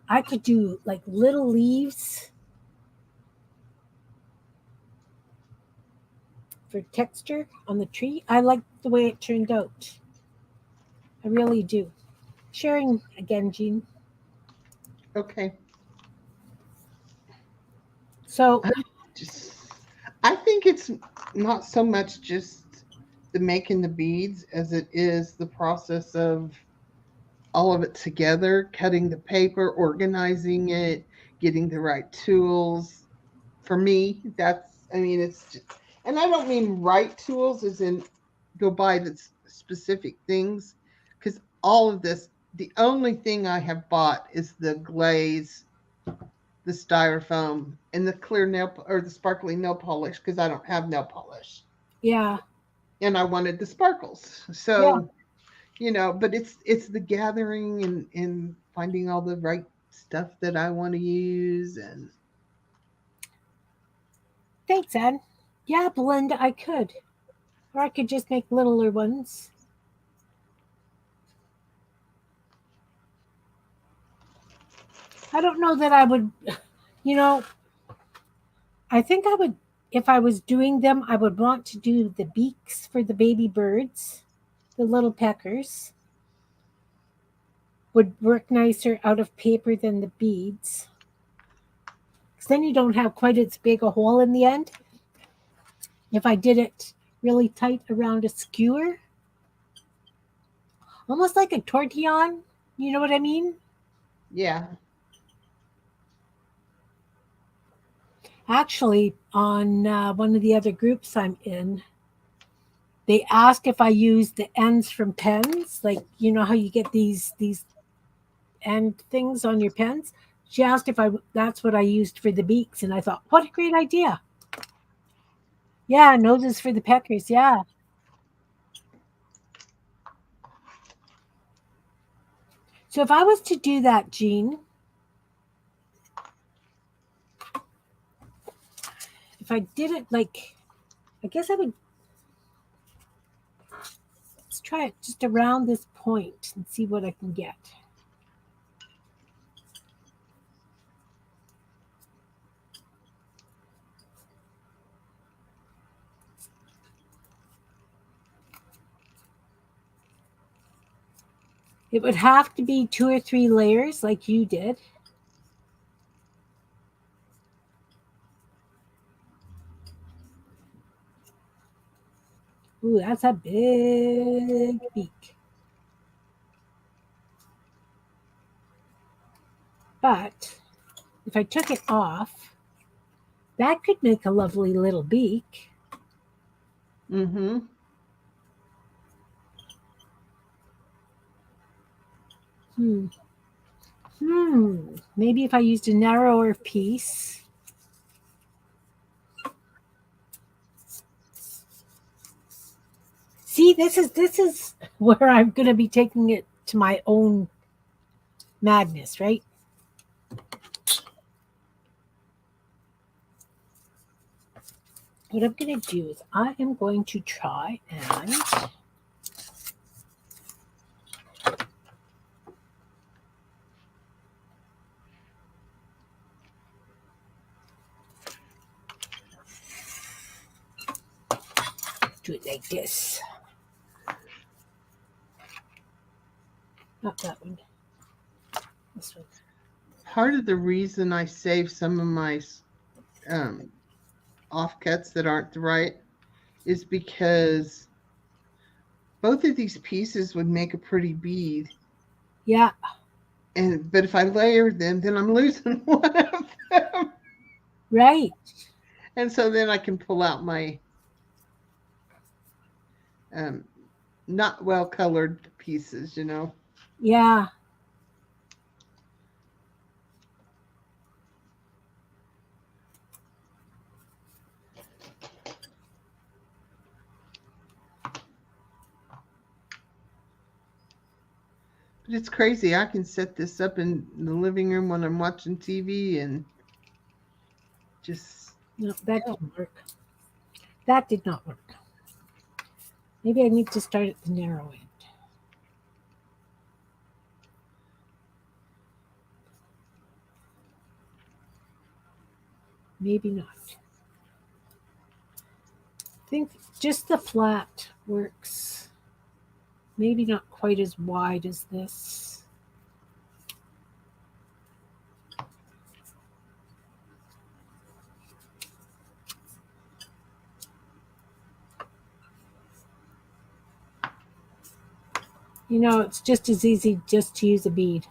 I could do like little leaves for texture on the tree. I like the way it turned out. I really do. Sharing again, Jean. Okay. So, Just, I think it's not so much just the making the beads as it is the process of all of it together, cutting the paper, organizing it, getting the right tools. For me, that's, I mean, it's just, and I don't mean right tools as in go buy the specific things, because all of this, the only thing I have bought is the glaze, the styrofoam, and the clear nail or the sparkly nail polish because I don't have nail polish, yeah, and I wanted the sparkles. yeah. So but it's the gathering and finding all the right stuff that I want to use. And Thanks, Anne. Yeah, Belinda, I could. Or I could just make littler ones. I don't know that I would, you know, I think I would, if I was doing them, I would want to do the beaks for the baby birds, the little peckers. Would work nicer out of paper than the beads. Because then you don't have quite as big a hole in the end. If I did it really tight around a skewer, almost like a tortillon, you know what I mean? Yeah. Actually, on one of the other groups I'm in, they ask if I use the ends from pens, like you know how you get these end things on your pens. She asked if I that's what I used for the beaks, and I thought, what a great idea! Yeah, noses for the peckers. Yeah. So if I was to do that, Jean, if I did it like, I guess I would. Let's try it just around this point and see what I can get. It would have to be 2 or 3 layers like you did. Ooh, that's a big beak. But if I took it off, that could make a lovely little beak. Mm-hmm. Hmm. Maybe if I used a narrower piece. See, this is where I'm going to be taking it to my own madness, right? What I'm going to do is I am going to try and do it like this. Not that one. This one. Part of the reason I save some of my um, offcuts that aren't right is because both of these pieces would make a pretty bead. Yeah, And but if I layer them, then I'm losing one of them. right. And so then I can pull out my um, not well colored pieces, you know. Yeah. But it's crazy. I can set this up in the living room when I'm watching TV and just No, that didn't work. That did not work. Maybe I need to start at the narrow end. Maybe not. I think just the flat works. Maybe not quite as wide as this. You know, it's just as easy just to use a bead.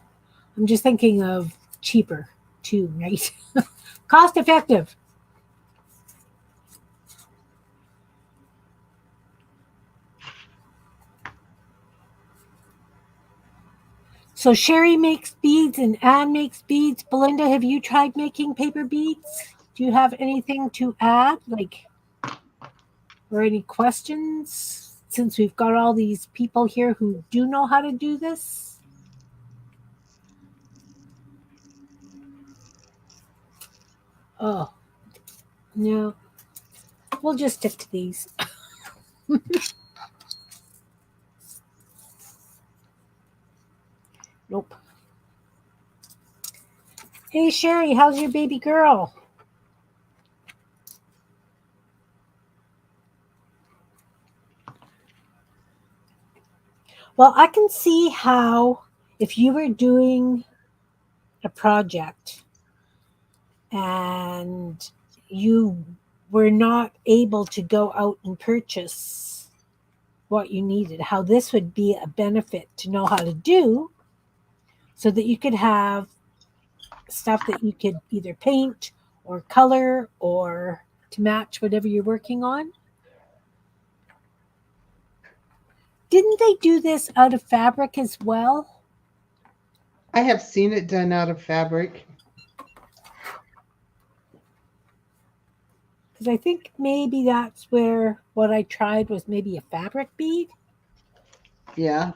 I'm just thinking of cheaper too, right? Cost effective. So Sherry makes beads and Anne makes beads. Belinda, have you tried making paper beads? Do you have anything to add, like, or any questions? Since we've got all these people here who do know how to do this. Oh no, we'll just stick to these. Nope. Hey Sherry, how's your baby girl? Well, I can see how if you were doing a project and you were not able to go out and purchase what you needed, how this would be a benefit to know how to do so that you could have stuff that you could either paint or color or to match whatever you're working on. Didn't they do this out of fabric as well? I have seen it done out of fabric. Because I think maybe that's where what I tried was maybe a fabric bead. Yeah.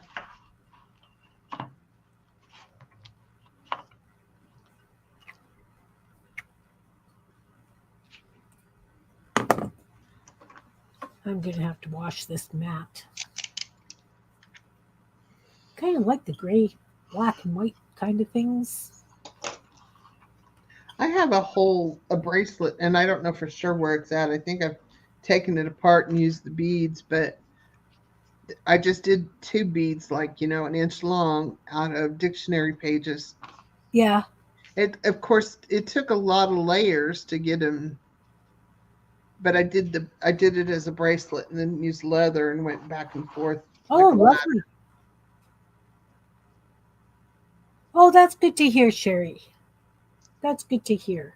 I'm going to have to wash this mat. Kind of like the gray, black, and white kind of things. I have a bracelet, and I don't know for sure where it's at. I think I've taken it apart and used the beads, but I just did two beads, like, an inch long out of dictionary pages. Yeah. It, of course, it took a lot of layers to get them, but I did it as a bracelet and then used leather and went back and forth Oh, like a lovely. Oh, that's good to hear, Sherry. That's good to hear.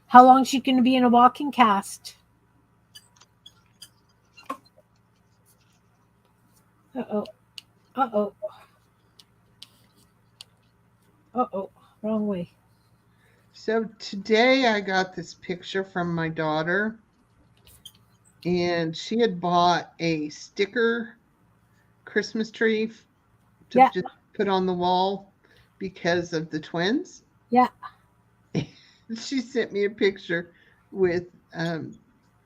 How long is she going to be in a walking cast? Uh oh. Uh oh. Uh oh. Wrong way. So today I got this picture from my daughter, and she had bought a sticker Christmas tree to Yeah. just put on the wall because of the twins. Yeah. She sent me a picture with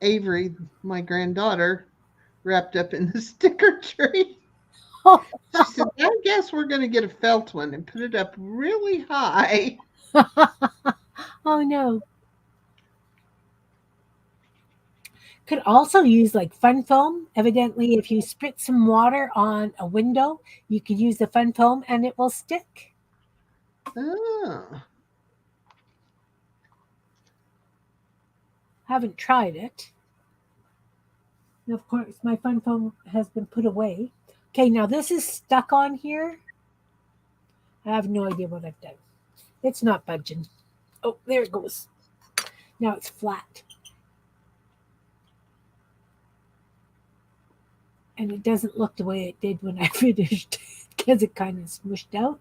Avery, my granddaughter, wrapped up in the sticker tree. Oh, She said, I guess we're going to get a felt one and put it up really high. oh no. Could also use like fun foam. Evidently, if you spritz some water on a window, you could use the fun foam and it will stick. Oh, Haven't tried it. And of course, my fun foam has been put away. Okay, now this is stuck on here. I have no idea what I've done. It's not budging. Oh, there it goes. Now it's flat. And it doesn't look the way it did when I finished because it kind of smushed out.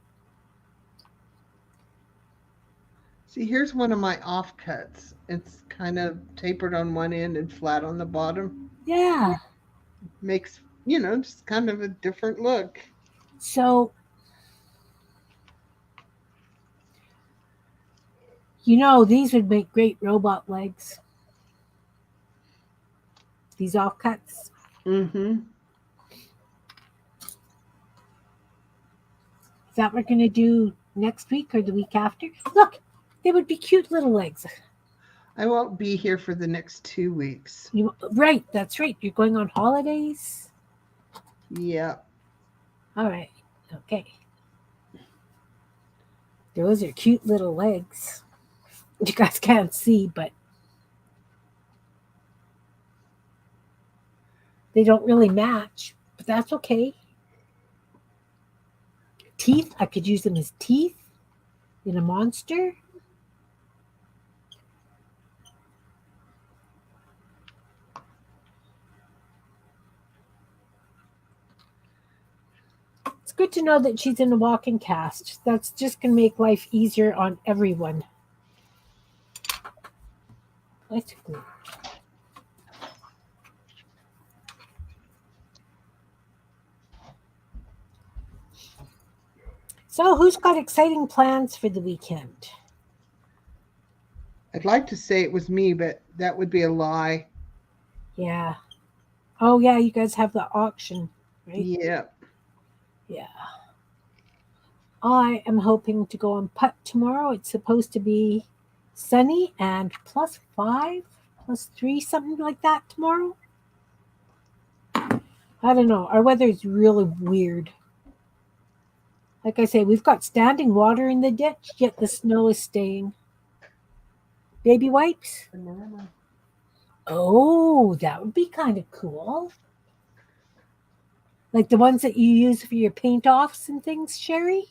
see, here's one of my offcuts. It's kind of tapered on one end and flat on the bottom. Yeah. Makes, just kind of a different look. So, these would make great robot legs. These offcuts. Mm-hmm. Is that what we're going to do next week or the week after? Look, they would be cute little legs. I won't be here for the next 2 weeks. Right, that's right. You're going on holidays. Yeah. All right. Okay. Those are cute little legs. You guys can't see, but they don't really match. But that's okay. Teeth, I could use them as teeth in a monster. It's good to know that she's in a walking cast. That's just going to make life easier on everyone. Basically. So, who's got exciting plans for the weekend? I'd like to say it was me, but that would be a lie. Yeah. Oh, yeah, you guys have the auction, right? Yeah. Yeah. I am hoping to go on putt tomorrow. It's supposed to be sunny and +5, +3, something like that tomorrow. I don't know. Our weather is really weird. Like I say, we've got standing water in the ditch, yet the snow is staying. Baby wipes? Banana. Oh, that would be kind of cool. Like the ones that you use for your paint offs and things, Sherry?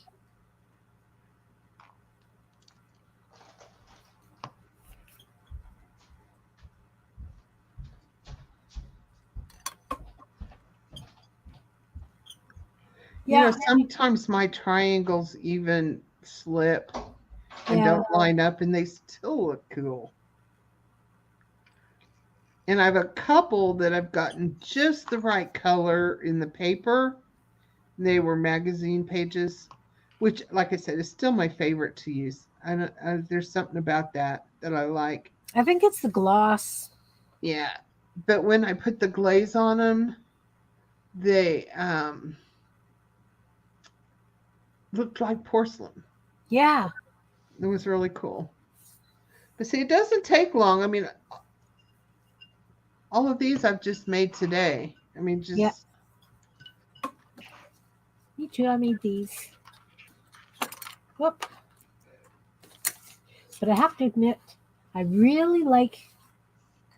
You know, Yeah, sometimes my triangles even slip and yeah. don't line up, and they still look cool. And I have a couple that I've gotten just the right color in the paper. They were magazine pages, which, like I said, is still my favorite to use. There's something about that I like. I think it's the gloss. Yeah, but when I put the glaze on them, they looked like porcelain. Yeah, It was really cool. But see, it doesn't take long. I mean, all of these I've just made today. I mean, yeah. just Me too. I made these. Whoop. But I have to admit, I really like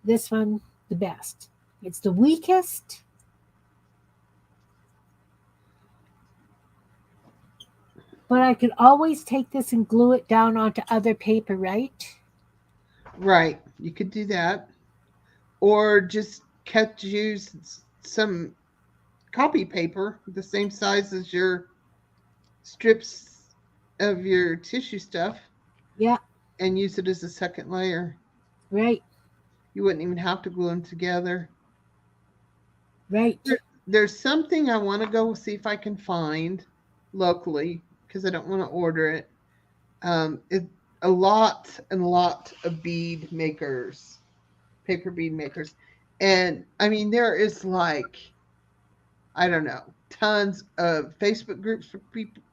this one the best. It's the weakest, but I could always take this and glue it down onto other paper, right? right. You could do that, or just use some copy paper the same size as your strips of your tissue stuff Yeah, and use it as a second layer. right, You wouldn't even have to glue them together. right. There's something I want to go see if I can find locally because I don't want to order it. It a lot and a lot of bead makers, paper bead makers, and I mean there is like I don't know tons of Facebook groups for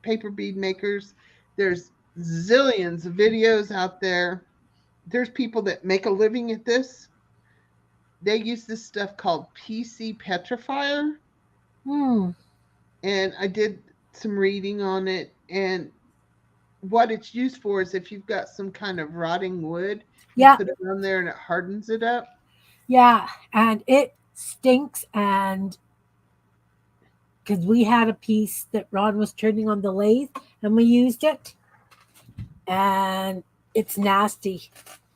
paper bead makers. There's zillions of videos out there. There's people that make a living at this. They use this stuff called PC petrifier, Hmm. and I did some reading on it. And what it's used for is if you've got some kind of rotting wood, you Yeah, put it on there and it hardens it up. yeah. And it stinks. And because we had a piece that Ron was turning on the lathe and we used it, and it's nasty.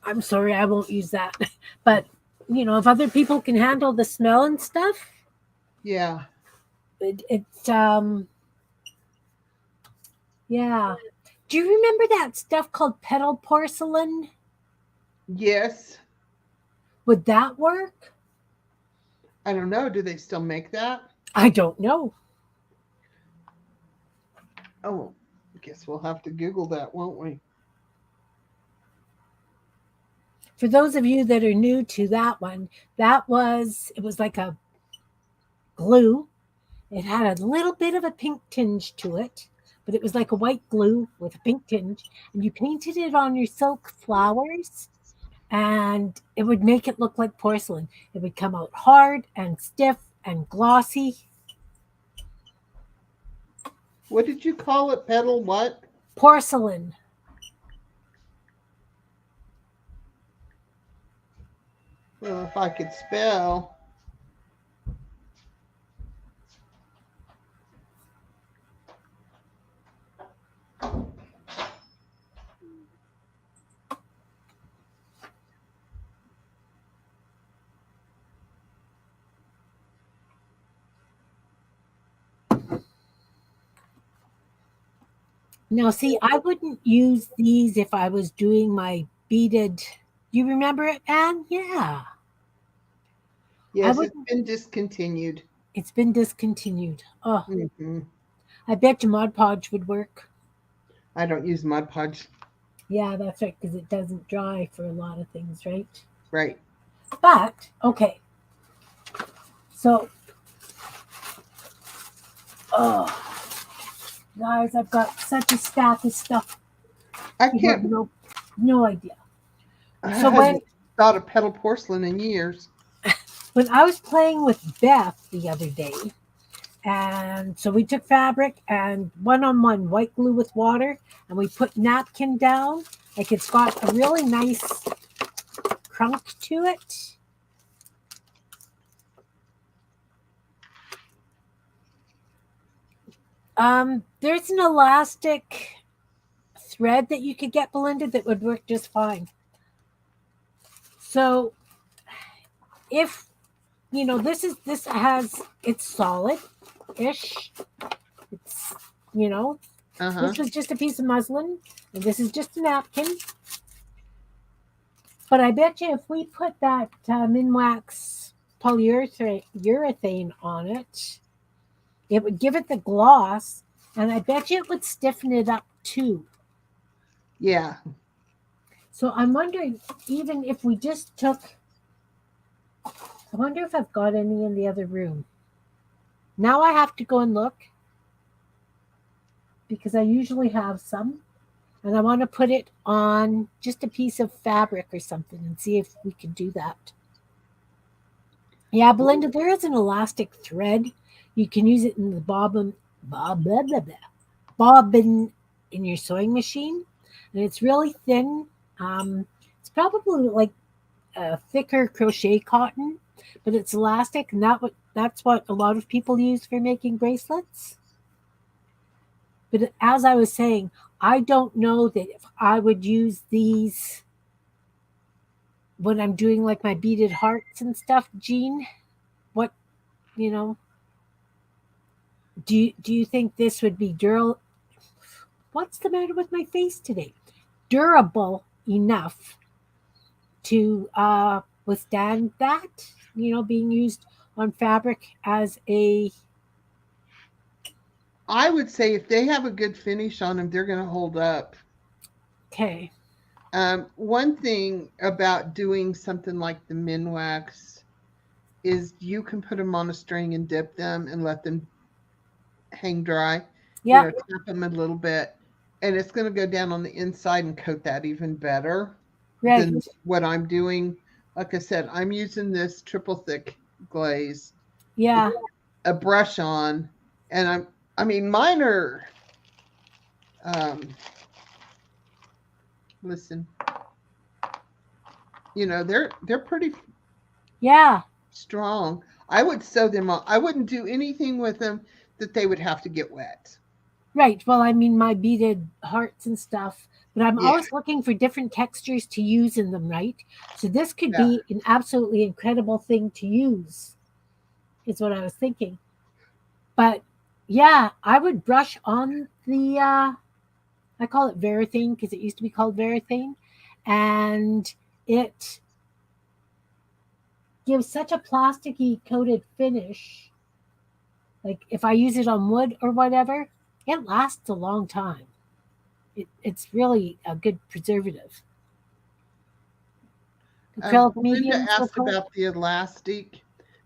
I'm sorry, I won't use that. But, if other people can handle the smell and stuff, Yeah. it's yeah. Do you remember that stuff called petal porcelain? Yes. Would that work? I don't know. Do they still make that? I don't know. Oh, I guess we'll have to Google that, won't we? For those of you that are new to that one, it was like a glue. It had a little bit of a pink tinge to it, but it was like a white glue with a pink tinge. And you painted it on your silk flowers, and it would make it look like porcelain. It would come out hard and stiff and glossy. What did you call it? Petal what? Porcelain. Well, if I could spell. Now, see, I wouldn't use these if I was doing my beaded. You remember it, Anne? Yeah. I Yes, it's wouldn't. been discontinued. It's been discontinued. Oh, Hmm. I bet your Mod Podge would work. I don't use Mod Podge. Yeah, that's right, because it doesn't dry for a lot of things, right? Right. But, okay. So, oh, Guys, I've got such a stack of stuff. I You have can't. no idea. I So hadn't thought of petal porcelain in years. when I was playing with Beth the other day, and so we took fabric and one white glue with water, and we put napkin down. Like it's got a really nice crunk to it. There's an elastic thread that you could get, Belinda, that would work just fine. So if this has it's solid ish. It's you know Uh huh. this was just a piece of muslin, and this is just a napkin. But I bet you if we put that Minwax polyurethane on it, it would give it the gloss, and I bet you it would stiffen it up too. Yeah. So I'm wondering, even if we just took, I wonder if I've got any in the other room. Now I have to go and look because I usually have some, and I want to put it on just a piece of fabric or something and see if we can do that. Yeah, Belinda, there is an elastic thread. You can use it in the bobbin in your sewing machine, and it's really thin. It's probably like a thicker crochet cotton, but it's elastic, and that's what a lot of people use for making bracelets. But as I was saying, I don't know that if I would use these when I'm doing like my beaded hearts and stuff, Jean. What you know? Do you think this would be durable? What's the matter with my face today? Durable enough to withstand that? Being used on fabric as a I would say if they have a good finish on them, they're going to hold up. okay. One thing about doing something like the Minwax is you can put them on a string and dip them and let them hang dry. Yep. Tap them a little bit, and it's going to go down on the inside and coat that even better Right. than what I'm doing. Like I said, I'm using this triple thick glaze with Yeah. a brush on, and I mean, mine are. Um, listen, they're pretty Yeah. strong. I would sew them on. I wouldn't do anything with them that they would have to get wet. Right. Well, I mean, my beaded hearts and stuff, but I'm Yeah, always looking for different textures to use in them, right? So this could yeah. be an absolutely incredible thing to use, is what I was thinking. But yeah, I would brush on the, I call it Verathane because it used to be called Verathane. And it gives such a plasticky coated finish. Like if I use it on wood or whatever, it lasts a long time. It's really a good preservative. Acrylic Linda mediums, we'll asked call it. about the elastic.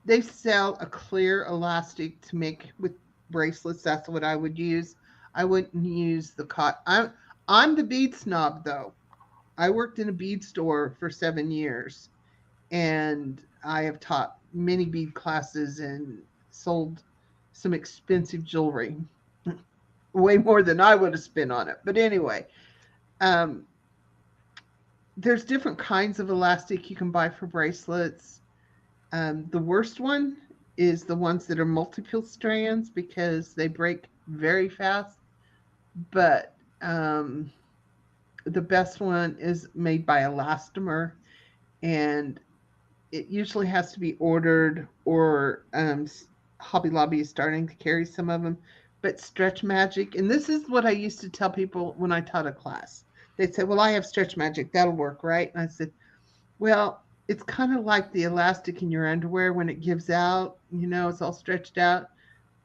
They sell a clear elastic to make with bracelets. That's what I would use. I wouldn't use the cotton. I'm the bead snob though. I worked in a bead store for 7 years, and I have taught many bead classes and sold some expensive jewelry, way more than I would have spent on it. But anyway, um, there's different kinds of elastic you can buy for bracelets. The worst one is the ones that are multiple strands because they break very fast. But the best one is made by Elastomer, and it usually has to be ordered, or Hobby Lobby is starting to carry some of them. But Stretch Magic, and this is what I used to tell people when I taught a class. They'd say, "Well, I have Stretch Magic, that'll work, right?" And I said, "Well, it's kind of like the elastic in your underwear when it gives out, it's all stretched out."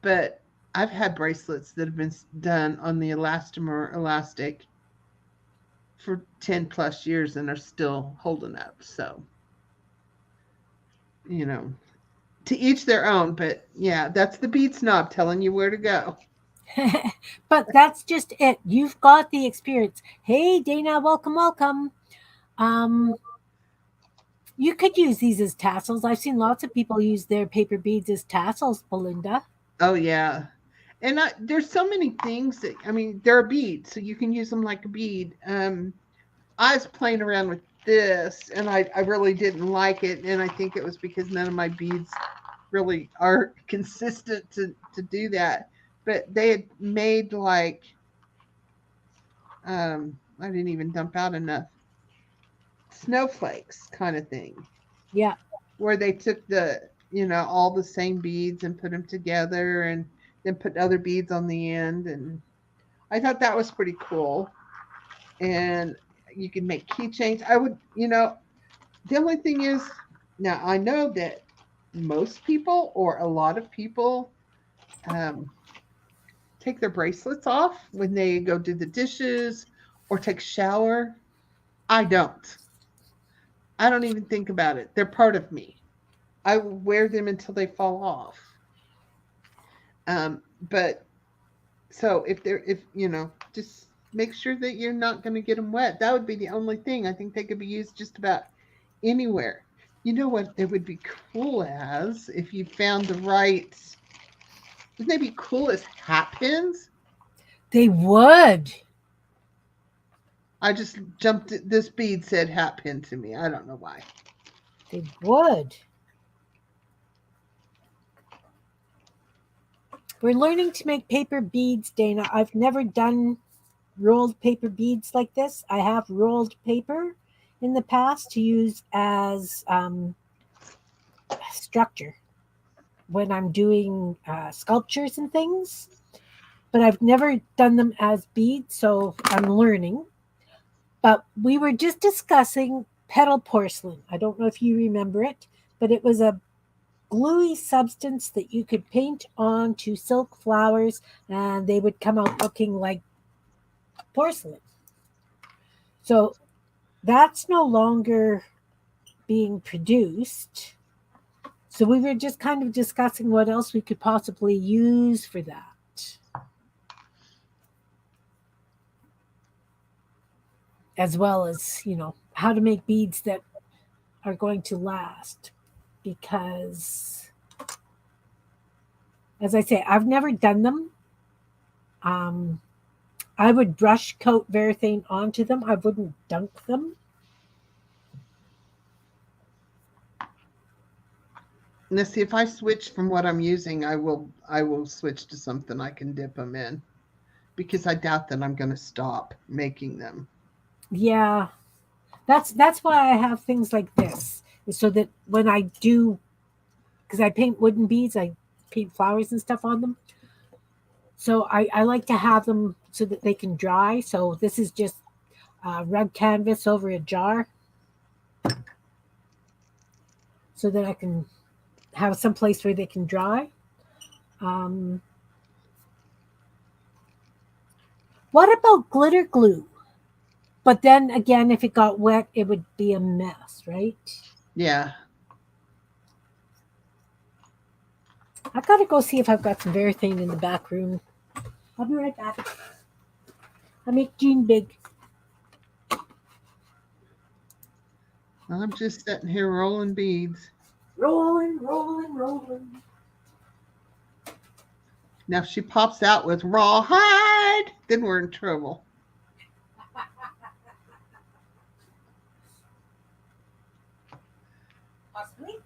But I've had bracelets that have been done on the elastomer elastic for 10 plus years and are still holding up. So, you know, to each their own. But yeah, that's the bead snob telling you where to go. But that's just it. You've got the experience. Hey, Dana, welcome, welcome. Um, you could use these as tassels. I've seen lots of people use their paper beads as tassels, Belinda. Oh yeah. And there's so many things that I mean, they're a bead, so you can use them like a bead. I was playing around with this, and I really didn't like it, and I think it was because none of my beads really are consistent to do that. But they had made like I didn't even dump out enough snowflakes kind of thing, Yeah. where they took all the same beads and put them together, and then put other beads on the end, and I thought that was pretty cool. And you can make keychains. I would, the only thing is, now I know that most people or a lot of people um, take their bracelets off when they go do the dishes or take a shower. I don't. I don't even think about it. They're part of me. I will wear them until they fall off. But so if just make sure that you're not going to get them wet. That would be the only thing. I think they could be used just about anywhere. You know what it would be cool as if you found the right. Wouldn't they be cool as hat pins? They would. I just jumped. This bead said hat pin to me. I don't know why. They would. We're learning to make paper beads, Dana. I've never done rolled paper beads like this. I have rolled paper in the past to use as structure when I'm doing sculptures and things, but I've never done them as beads, so I'm learning. But we were just discussing petal porcelain. I don't know if you remember it, but it was a gluey substance that you could paint onto silk flowers and they would come out looking like porcelain. So that's no longer being produced. So we were just kind of discussing what else we could possibly use for that, as well as, how to make beads that are going to last. Because, as I say, I've never done them. Um, I would brush coat Varathane onto them. I wouldn't dunk them. Now, see if I switch from what I'm using, I will switch to something I can dip them in because I doubt that I'm going to stop making them. Yeah, that's why I have things like this, so that when I do, because I paint wooden beads, I paint flowers and stuff on them. So I like to have them so that they can dry. So this is just rug canvas over a jar, so that I can have some place where they can dry. Um, what about glitter glue? But then again, if it got wet, it would be a mess, right? Yeah. I gotta go see if I've got some Varathane in the back room. I'll be right back. I make Jean big. I'm just sitting here rolling beads. Rolling, rolling, rolling. Now, if she pops out with rawhide, then we're in trouble. Possibly.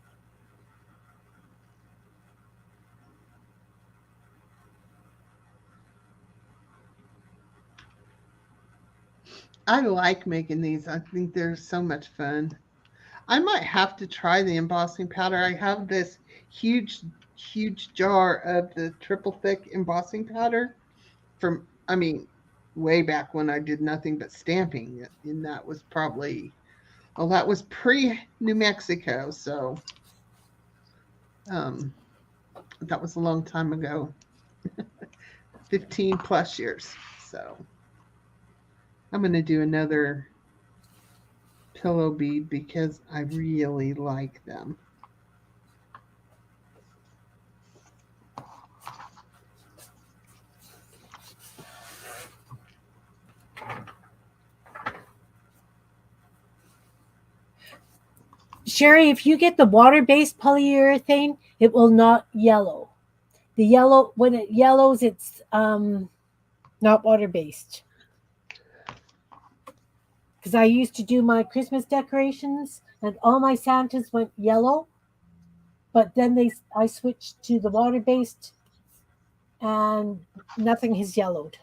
I like making these. I think they're so much fun. I might have to try the embossing powder. I have this huge, huge jar of the triple thick embossing powder from, I mean, way back when I did nothing but stamping. And that was probably, well, that was pre New Mexico. So um, that was a long time ago, 15 plus years. So I'm going to do another pillow bead because I really like them. Sherry, if you get the water-based polyurethane, it will not yellow. The yellow, when it yellows, it's not water-based. Because I used to do my Christmas decorations, and all my Santas went yellow. But then I switched to the water-based, and nothing has yellowed.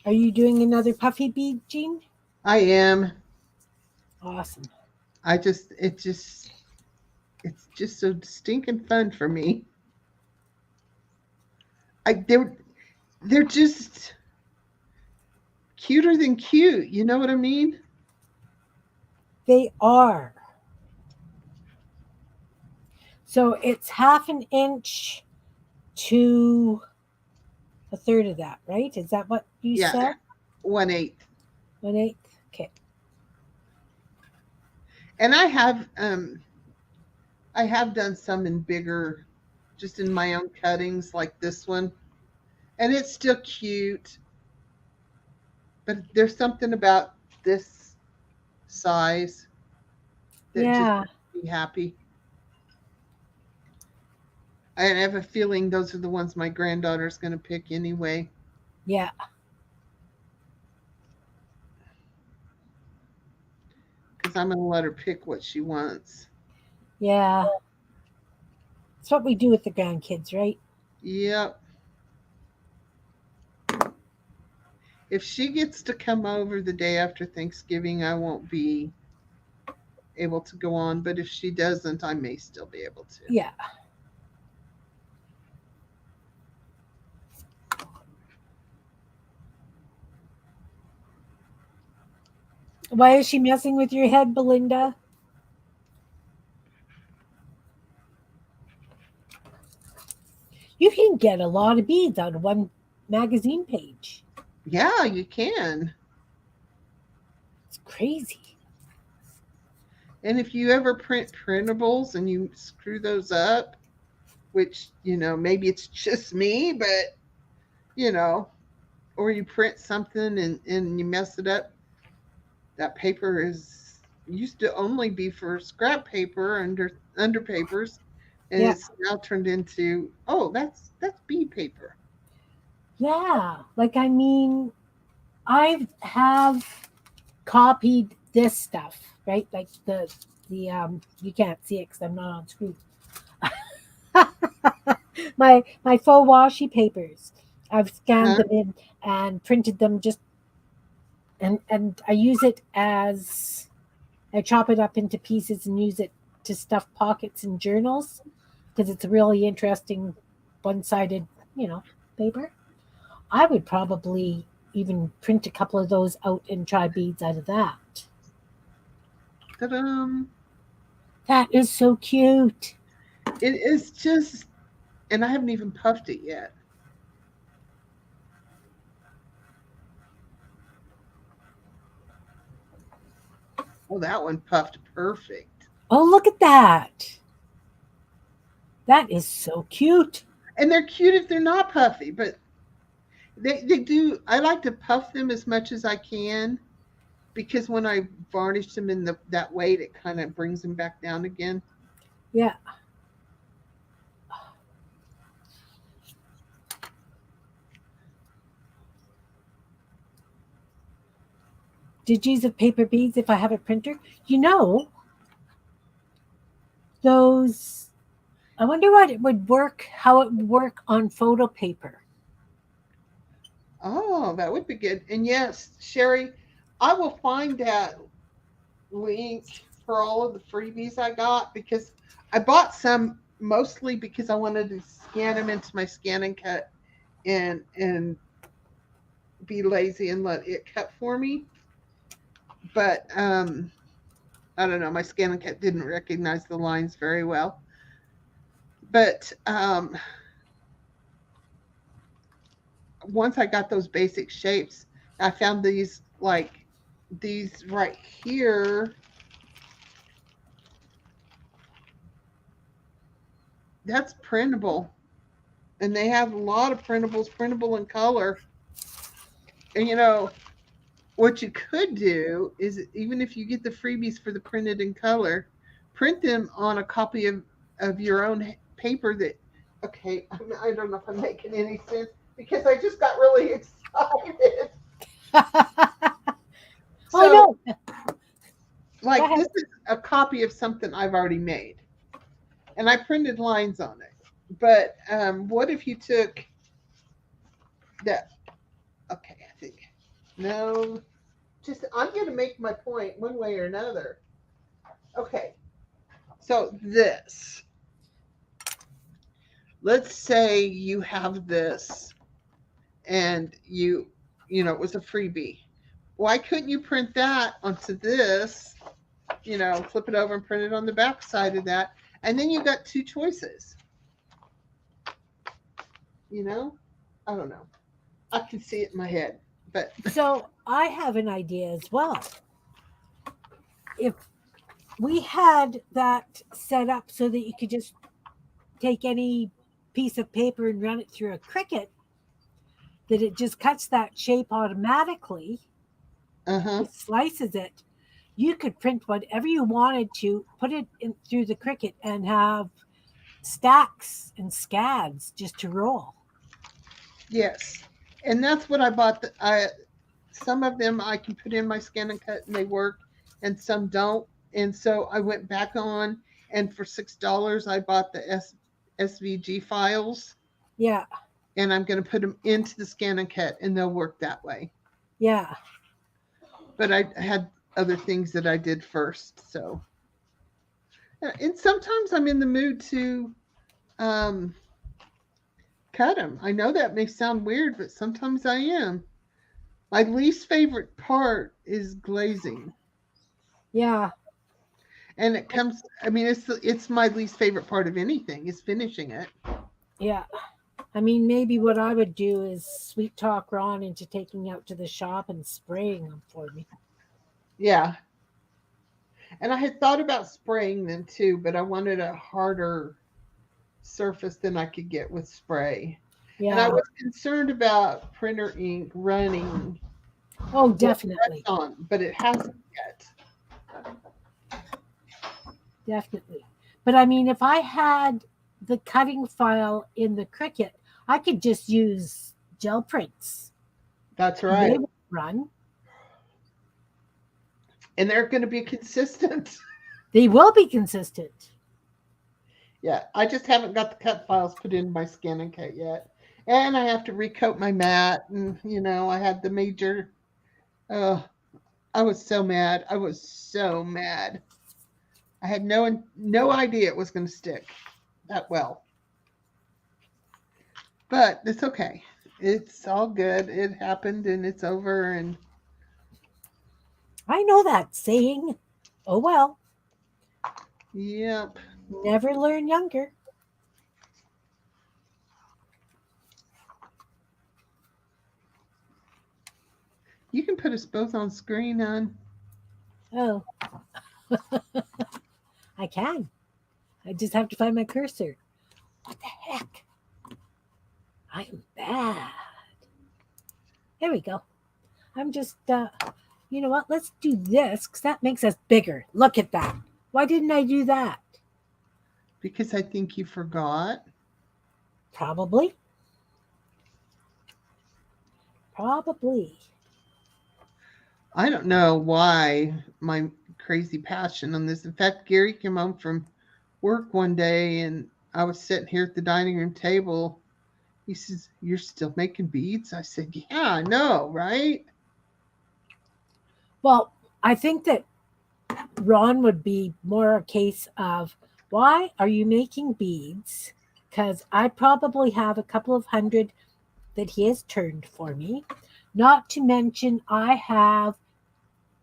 Are you doing another puffy bead, Jean? I am. Awesome. I just it just it's just so stinking fun for me. They're just cuter than cute. You know what I mean? They are. So it's half an inch to a third of that, right? Is that what you Yeah, said? 1/8. 1/8? Okay. And I have done some in bigger, just in my own cuttings like this one, and it's still cute. But there's something about this size that just Yeah. makes me happy. I have a feeling those are the ones my granddaughter's going to pick anyway, Yeah. because I'm going to let her pick what she wants. Yeah. It's what we do with the grandkids, right? Yep. If she gets to come over the day after Thanksgiving, I won't be able to go on. But if she doesn't, I may still be able to. Yeah. Why is she messing with your head, Belinda? You can get a lot of beads on one magazine page. Yeah, you can. It's crazy. And if you ever print printables and you screw those up, which, maybe it's just me, but, you know, or you print something and you mess it up, that paper is used to only be for scrap paper under papers, and Yeah. it's now turned into, oh, that's bead paper. Yeah. Like, I mean, I have copied this stuff, right? Like the you can't see it because I'm not on screen. My faux washi papers. I've scanned Huh? them in and printed them just and I use it as I chop it up into pieces and use it to stuff pockets and journals because it's a really interesting one-sided, you know, paper. I would probably even print a couple of those out and try beads out of that. Ta-da. That is so cute. It is just, and I haven't even puffed it yet. Oh, that one puffed perfect. Oh, look at that. That is so cute. And they're cute if they're not puffy, but they do. I like to puff them as much as I can, because when I varnish them in that weight, it kind of brings them back down again. Yeah. Digis of paper beads if I have a printer. You know, those, I wonder what it would work, how it would work on photo paper. Oh, that would be good. And yes, Sherry, I will find that link for all of the freebies I got, because I bought some mostly because I wanted to scan them into my scan and cut, and be lazy and let it cut for me. But I don't know, my scan and cut didn't recognize the lines very well. But once I got those basic shapes, I found these right here. That's printable. and they have a lot of printables, printable in color. And you know, what you could do is, even if you get the freebies for the printed in color, print them on a copy of your own paper that, okay, I don't know if I'm making any sense because I just got really excited. Oh So, no, go like, ahead. this is a copy of something I've already made, and I printed lines on it. But what if you took that? Okay, I think, no, just I'm going to make my point one way or another. Okay, so this, let's say you have this, and it was a freebie. Why couldn't you print that onto this, flip it over and print it on the back side of that, and then you got two choices. you know I don't know, I can see it in my head, but So I have an idea as well. If we had that set up so that you could just take any piece of paper and run it through a Cricut, that it just cuts that shape automatically, uh-huh. it slices it. You could print whatever you wanted to, put it in through the Cricut, and have stacks and scads just to roll. Yes, and that's what I bought. Some of them I can put in my scan and cut and they work, and some don't. And so I went back on, and for $6 I bought the SVG files, Yeah, and I'm going to put them into the scan and cut, and they'll work that way. yeah. But I had other things that I did first. So, and sometimes I'm in the mood to um, cut them. I know that may sound weird, but sometimes I am. My least favorite part is glazing. Yeah, And it comes, I mean, it's my least favorite part of anything is finishing it. yeah. I mean, maybe what I would do is sweet talk Ron into taking out to the shop and spraying them for me. Yeah. And I had thought about spraying them too, but I wanted a harder surface than I could get with spray. And I Yeah. was concerned about printer ink running Oh, what that's definitely. on, but it hasn't yet. Definitely. But I mean, if I had the cutting file in the Cricut, I could just use gel prints. That's They right. would run. And they're going to be consistent. They will be consistent. Yeah, I just haven't got the cut files put in my scan and cut yet. And I have to recoat my mat. And, I had the major. Oh, I was so mad. I was so mad. I had no idea it was going to stick that well. But it's okay. It's all good. It happened and it's over. And I know that saying. Oh well, yep. never learn younger. You can put us both on screen on. Oh, I can. I just have to find my cursor. What the heck? I'm bad. There we go. I'm just, you know what? Let's do this because that makes us bigger. Look at that. Why didn't I do that? Because I think you forgot. Probably. Probably. I don't know why my crazy passion on this. In fact, Gary came home from work one day and I was sitting here at the dining room table. He says, "You're still making beads?" I said, "Yeah, I know, right?" Well, I think that Ron would be more a case of why are you making beads? Because I probably have a couple of hundred that he has turned for me. Not to mention, I have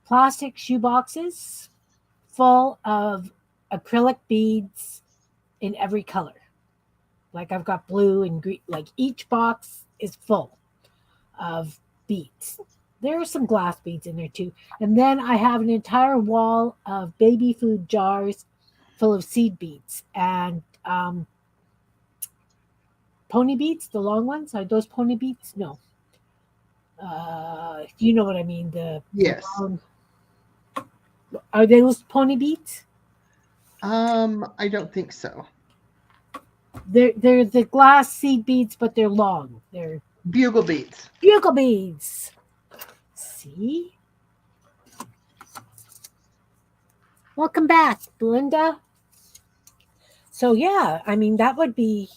plastic shoe boxes full of acrylic beads in every color. Like I've got blue and green, like each box is full of beads. There are some glass beads in there too. And then I have an entire wall of baby food jars full of seed beads. And pony beads, the long ones. Are those pony beads? No. You know what I mean. The Yes. long. Are those pony beads? I don't think so. They're the glass seed beads, but they're long. They're Bugle beads. bugle beads. See? Welcome back, Belinda. So yeah, I mean that would be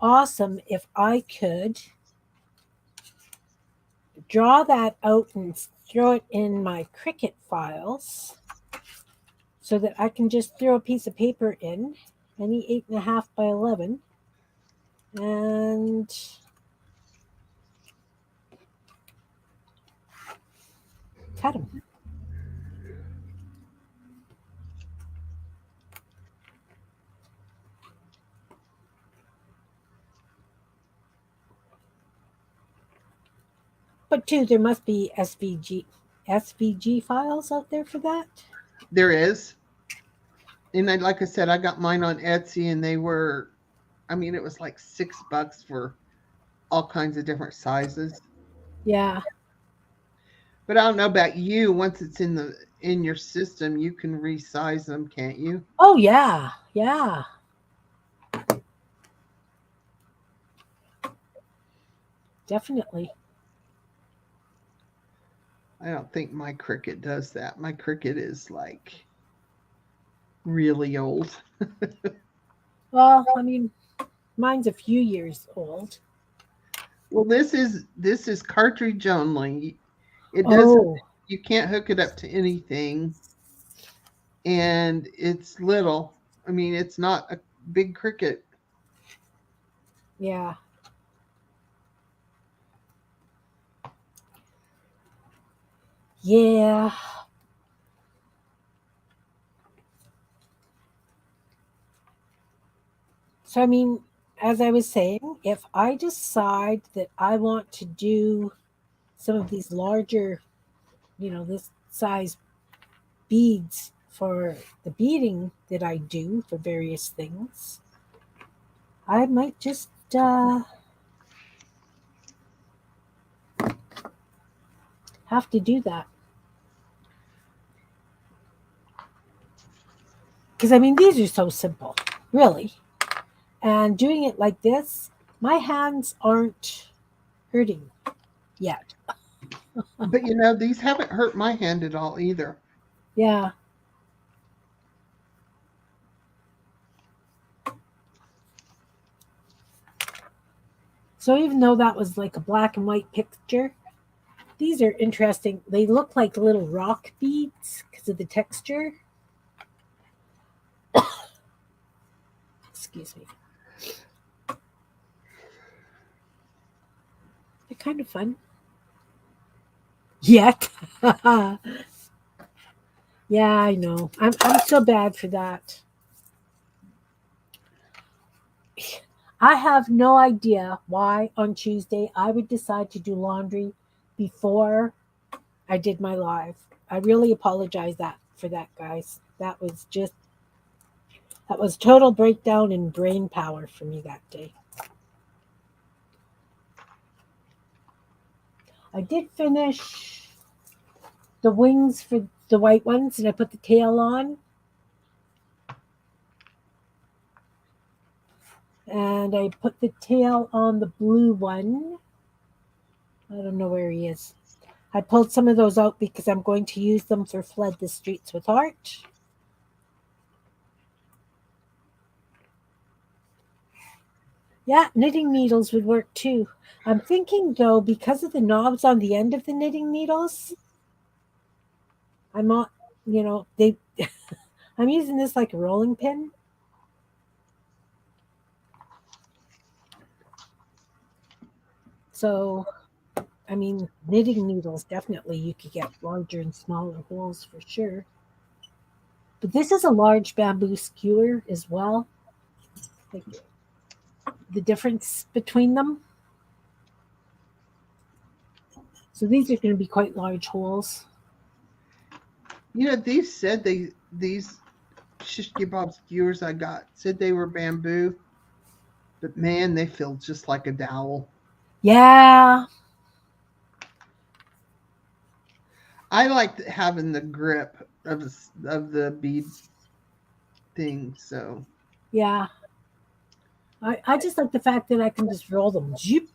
awesome if I could draw that out and throw it in my Cricut files so that I can just throw a piece of paper in, any 8.5 by 11, and cut them. But too, there must be SVG files out there for that. There is. And like I said, I got mine on Etsy and they were, I mean, it was like $6 for all kinds of different sizes. Yeah. But I don't know about you. Once it's in your system, you can resize them, can't you? Oh yeah. Yeah. Definitely. I don't think my Cricut does that. My Cricut is like really old. Well, I mean, mine's a few years old. Well, this is cartridge only. It doesn't. Oh, You can't hook it up to anything, and it's little. I mean, it's not a big Cricut. yeah. Yeah. So, I mean, as I was saying, if I decide that I want to do some of these larger, this size beads for the beading that I do for various things, I might just have to do that. Because, I mean, these are so simple, really. And doing it like this, my hands aren't hurting yet. But these haven't hurt my hand at all either. Yeah. So even though that was like a black and white picture, these are interesting. They look like little rock beads because of the texture. Excuse me. They're kind of fun. Yet. Yeah, I know. I'm so bad for that. I have no idea why on Tuesday I would decide to do laundry before I did my live. I really apologize for that, guys. That was total breakdown in brain power for me that day. I did finish the wings for the white ones and I put the tail on. And I put the tail on the blue one. I don't know where he is. I pulled some of those out because I'm going to use them for Flood the Streets with Art. Yeah, knitting needles would work too. I'm thinking though, because of the knobs on the end of the knitting needles, I'm not, they I'm using this like a rolling pin. So, I mean, knitting needles definitely you could get larger and smaller holes for sure. But this is a large bamboo skewer as well. Like the difference between them. So these are going to be quite large holes. These shish kebab skewers I got said they were bamboo. But man, they feel just like a dowel. Yeah. I like having the grip of the bead thing. So Yeah. I just like the fact that I can just roll them. Zoop.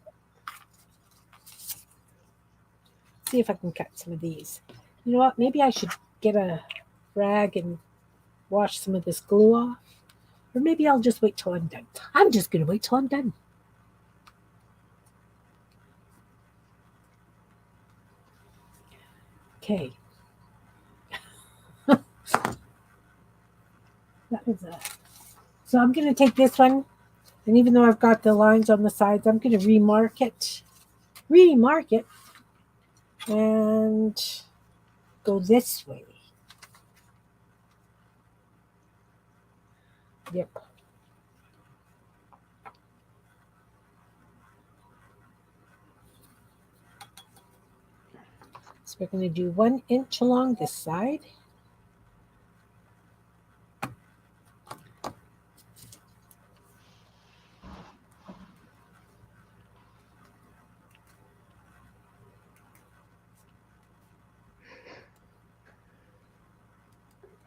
See if I can cut some of these. You know what? Maybe I should get a rag and wash some of this glue off. Or maybe I'll just wait till I'm done. I'm just going to wait till I'm done. Okay. That was a. So I'm going to take this one, and even though I've got the lines on the sides, I'm going to remark it, and go this way. Yep. So we're going to do 1 inch along this side.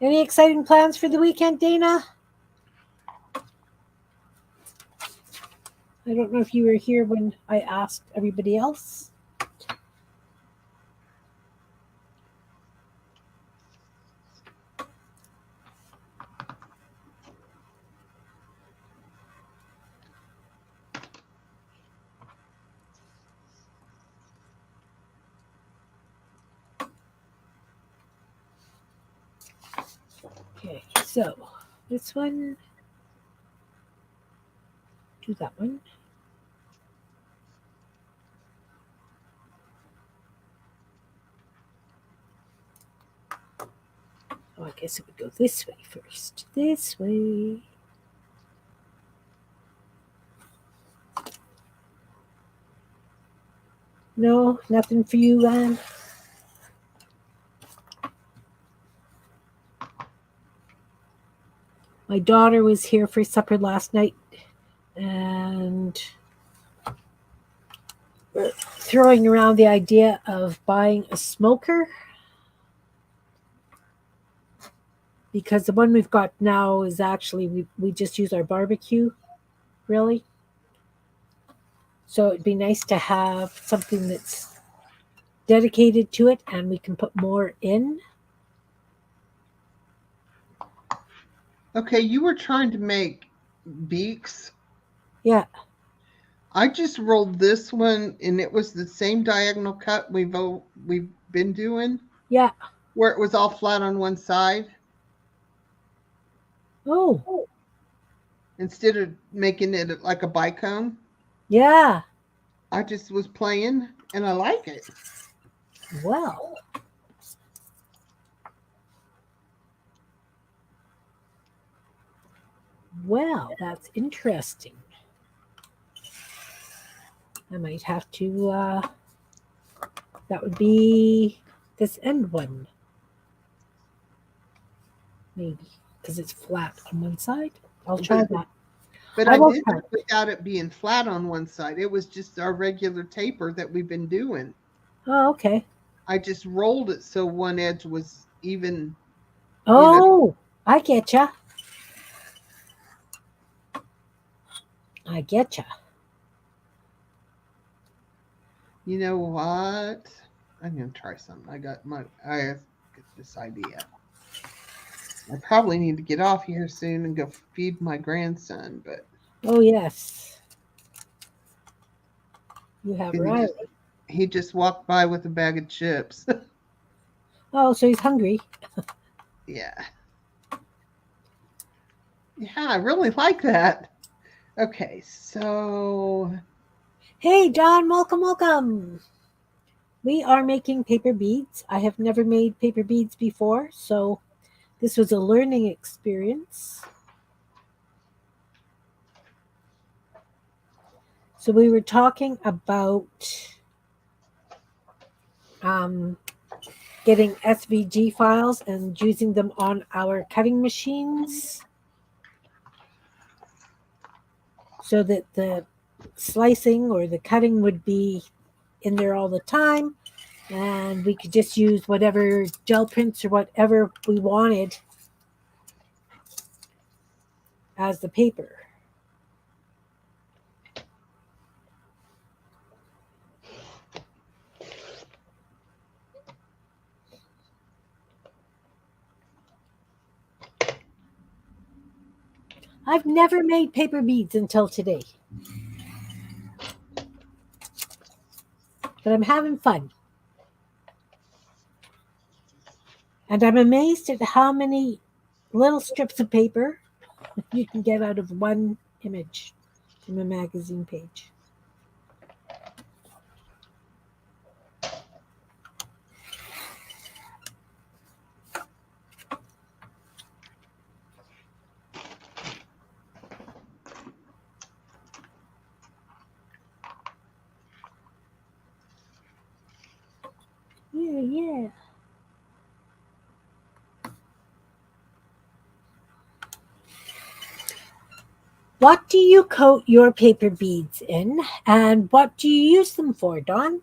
Any exciting plans for the weekend, Dana? I don't know if you were here when I asked everybody else. Okay, so this one, do that one. Oh, I guess it would go this way first. This way. No, nothing for you, Anne. My daughter was here for supper last night, and we're throwing around the idea of buying a smoker, because the one we've got now is actually we just use our barbecue, really. So it'd be nice to have something that's dedicated to it and we can put more in. okay, you were trying to make beaks. Yeah. I just rolled this one, and it was the same diagonal cut we've been doing, Yeah. where it was all flat on one side. Oh, Instead of making it like a bicone, yeah. I just was playing, and I like it. Well. Well, that's interesting. I might have to, that would be this end one. Maybe, because it's flat on one side. I'll try that. But I I will did try. it without it being flat on one side. It was just our regular taper that we've been doing. Oh, okay. I just rolled it so one edge was even, you know. Oh, I get ya. I get ya. You know what? I'm gonna try something. I have this idea. I probably need to get off here soon and go feed my grandson, but Oh, yes. You have right. he just walked by with a bag of chips. Oh, so he's hungry. Yeah. Yeah, I really like that. Okay, so Hey, John, welcome, welcome. We are making paper beads. I have never made paper beads before, so this was a learning experience. So we were talking about um, getting SVG files and using them on our cutting machines. so that the slicing or the cutting would be in there all the time, and we could just use whatever gel prints or whatever we wanted as the paper. I've never made paper beads until today, but I'm having fun. And I'm amazed at how many little strips of paper you can get out of one image from a magazine page. Yeah, yeah. What do you coat your paper beads in, and what do you use them for, Dawn?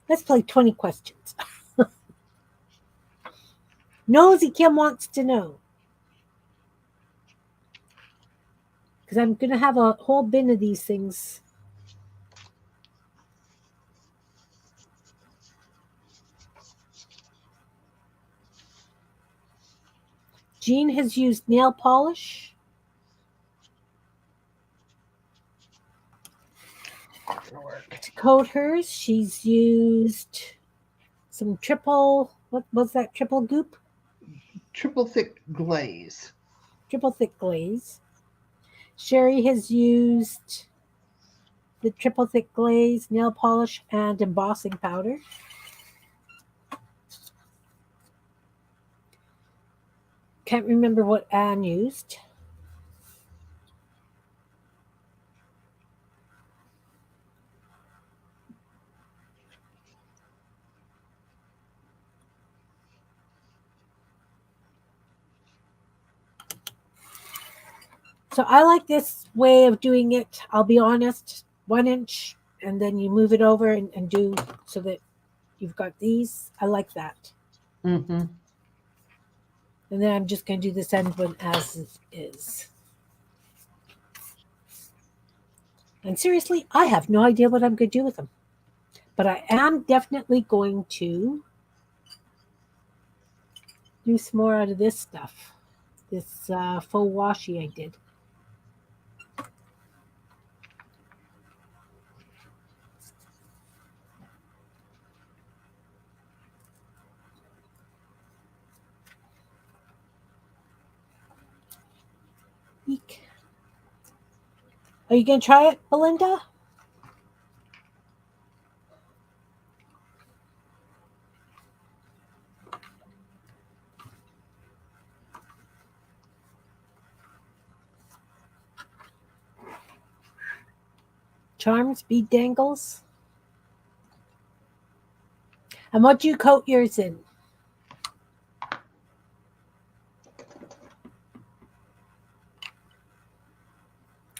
Let's play 20 questions. Nosy Kim wants to know. Because I'm going to have a whole bin of these things. Jean has used nail polish. To coat hers, she's used some what was that, triple goop? Triple thick glaze. Triple thick glaze. Sherry has used the triple thick glaze, nail polish, and embossing powder. Can't remember what Anne used. So I like this way of doing it. I'll be honest, 1 inch, and then you move it over and do so that you've got these. I like that. Mm-hmm. And then I'm just going to do this end one as is. And seriously, I have no idea what I'm going to do with them. But I am definitely going to do some more out of this stuff. This faux washi I did. Eek. Are you going to try it, Belinda? Charms, bead dangles. And what do you coat yours in?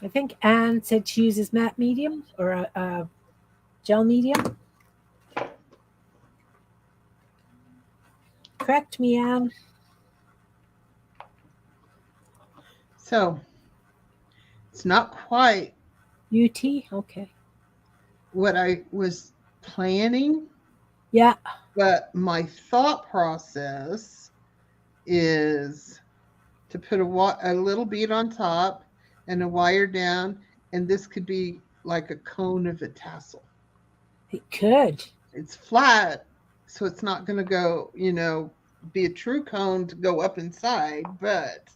I think Anne said she uses matte medium or a gel medium. Correct me, Anne. So it's not quite UT? Okay. what I was planning, Yeah. but my thought process is to put a little bead on top and a wire down, and this could be like a cone of a tassel. It could. It's flat, so it's not going to go, be a true cone to go up inside, but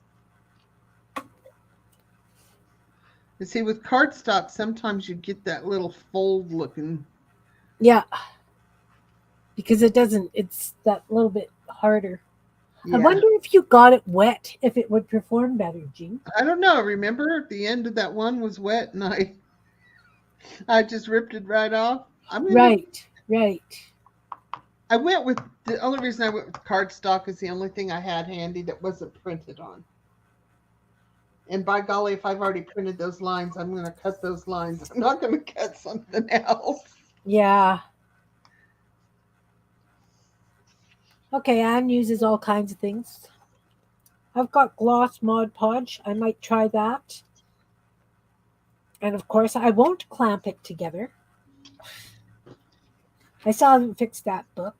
you see, with cardstock, sometimes you get that little fold looking. Yeah. Because it doesn't, it's that little bit harder. Yeah. I wonder if you got it wet, if it would perform better, Jean. I don't know. Remember, the end of that one was wet, and I just ripped it right off. Right. I went with the only reason I went with cardstock is the only thing I had handy that wasn't printed on. And by golly, if I've already printed those lines, I'm going to cut those lines. I'm not going to cut something else. Yeah. Okay, Anne uses all kinds of things. I've got gloss Mod Podge. I might try that. And of course, I won't clamp it together. I still haven't fixed that book.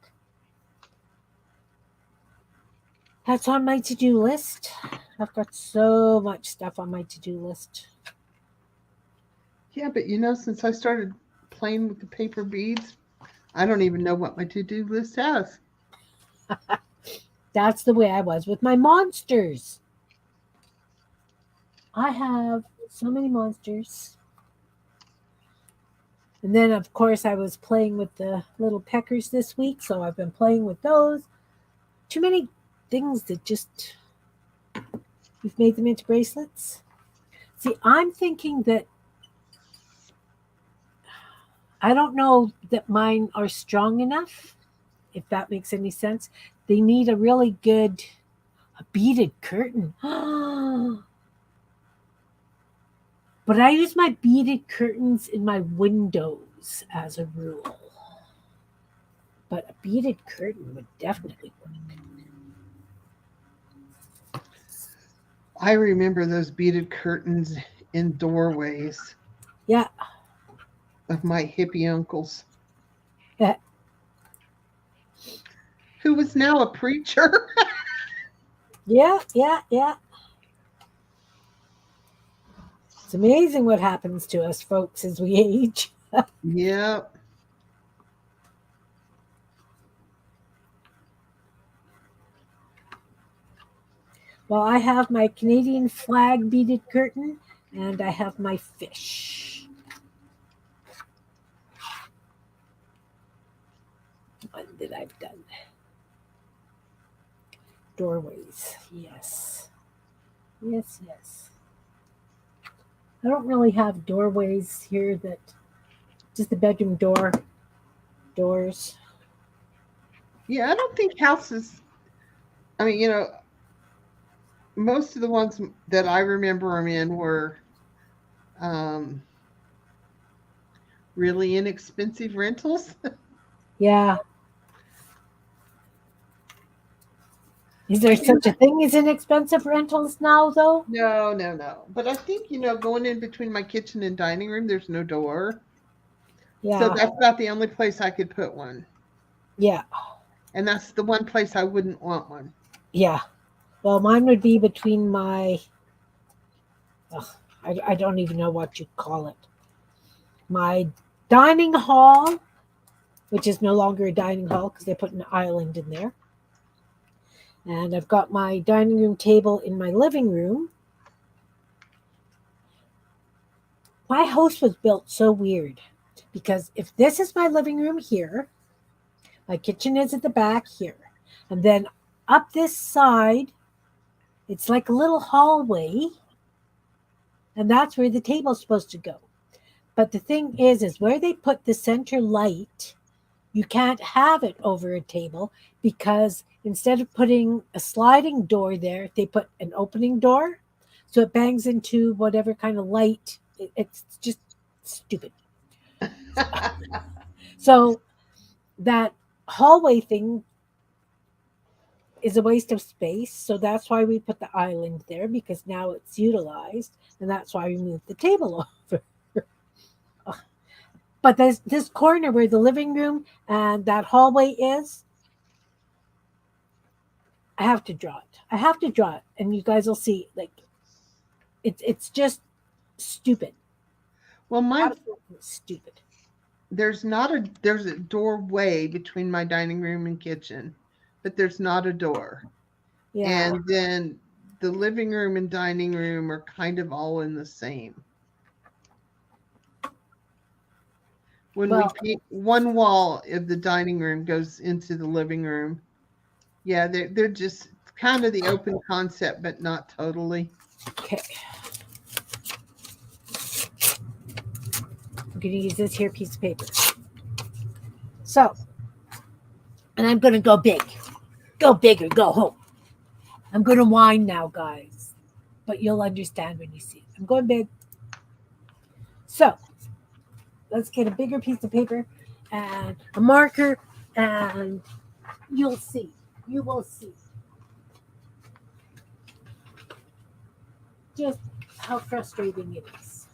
That's on my to-do list. I've got so much stuff on my to-do list. Yeah, but since I started playing with the paper beads, I don't even know what my to-do list has. That's the way I was with my monsters. I have so many monsters. And then, of course, I was playing with the little peckers this week, so I've been playing with those. Too many things that just, we've made them into bracelets. See, I'm thinking that, I don't know that mine are strong enough, if that makes any sense. They need a really good, a beaded curtain. But I use my beaded curtains in my windows as a rule. But a beaded curtain would definitely work. I remember those beaded curtains in doorways Yeah. of my hippie uncles, Yeah. who was now a preacher. Yeah. It's amazing what happens to us folks as we age. Yeah. Well, I have my Canadian flag beaded curtain and I have my fish. One that I've done. Doorways. Yes. Yes. I don't really have doorways here that just the bedroom doors. Yeah, I don't think houses, I mean, most of the ones that I remember them in were um, really inexpensive rentals. Yeah. Is there Like, such a thing as inexpensive rentals now though? no. But I think, going in between my kitchen and dining room, there's no door. So Yeah. that's about the only place I could put one. Yeah. And that's the one place I wouldn't want one. Yeah. Well, mine would be between my, ugh, I don't even know what you call it. My dining hall, which is no longer a dining hall because they put an island in there. And I've got my dining room table in my living room. My house was built so weird because if this is my living room here, my kitchen is at the back here. And then up this side, it's like a little hallway. And that's where the table's supposed to go. But the thing is where they put the center light, you can't have it over a table because instead of putting a sliding door there, they put an opening door. So it bangs into whatever kind of light. It's just stupid. So that hallway thing is a waste of space. So that's why we put the island there because now it's utilized. And that's why we moved the table over. But there's this corner where the living room and that hallway is. I have to draw it. And you guys will see, like, it's just stupid. Well, Absolutely stupid. there's a doorway between my dining room and kitchen, but there's not a door. Yeah. And then the living room and dining room are kind of all in the same. When we Well, paint one wall of the dining room goes into the living room. Yeah, they're just kind of the open concept, but not totally. okay. I'm going to use this here piece of paper. So, and I'm going to go big. Go big or go home. I'm going to whine now, guys. but you'll understand when you see it. I'm going big. So let's get a bigger piece of paper and a marker, and you'll see. You will see just how frustrating it is.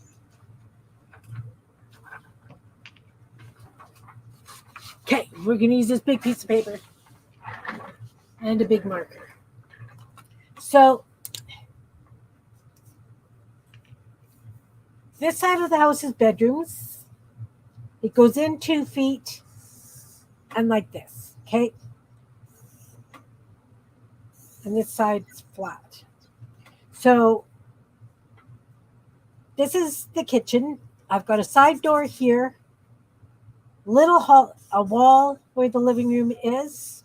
Okay, we're going to use this big piece of paper and a big marker. So this side of the house is bedrooms. It goes in 2 feet and like this, okay? And this side's flat. So this is the kitchen. I've got a side door here, little hall, a wall where the living room is,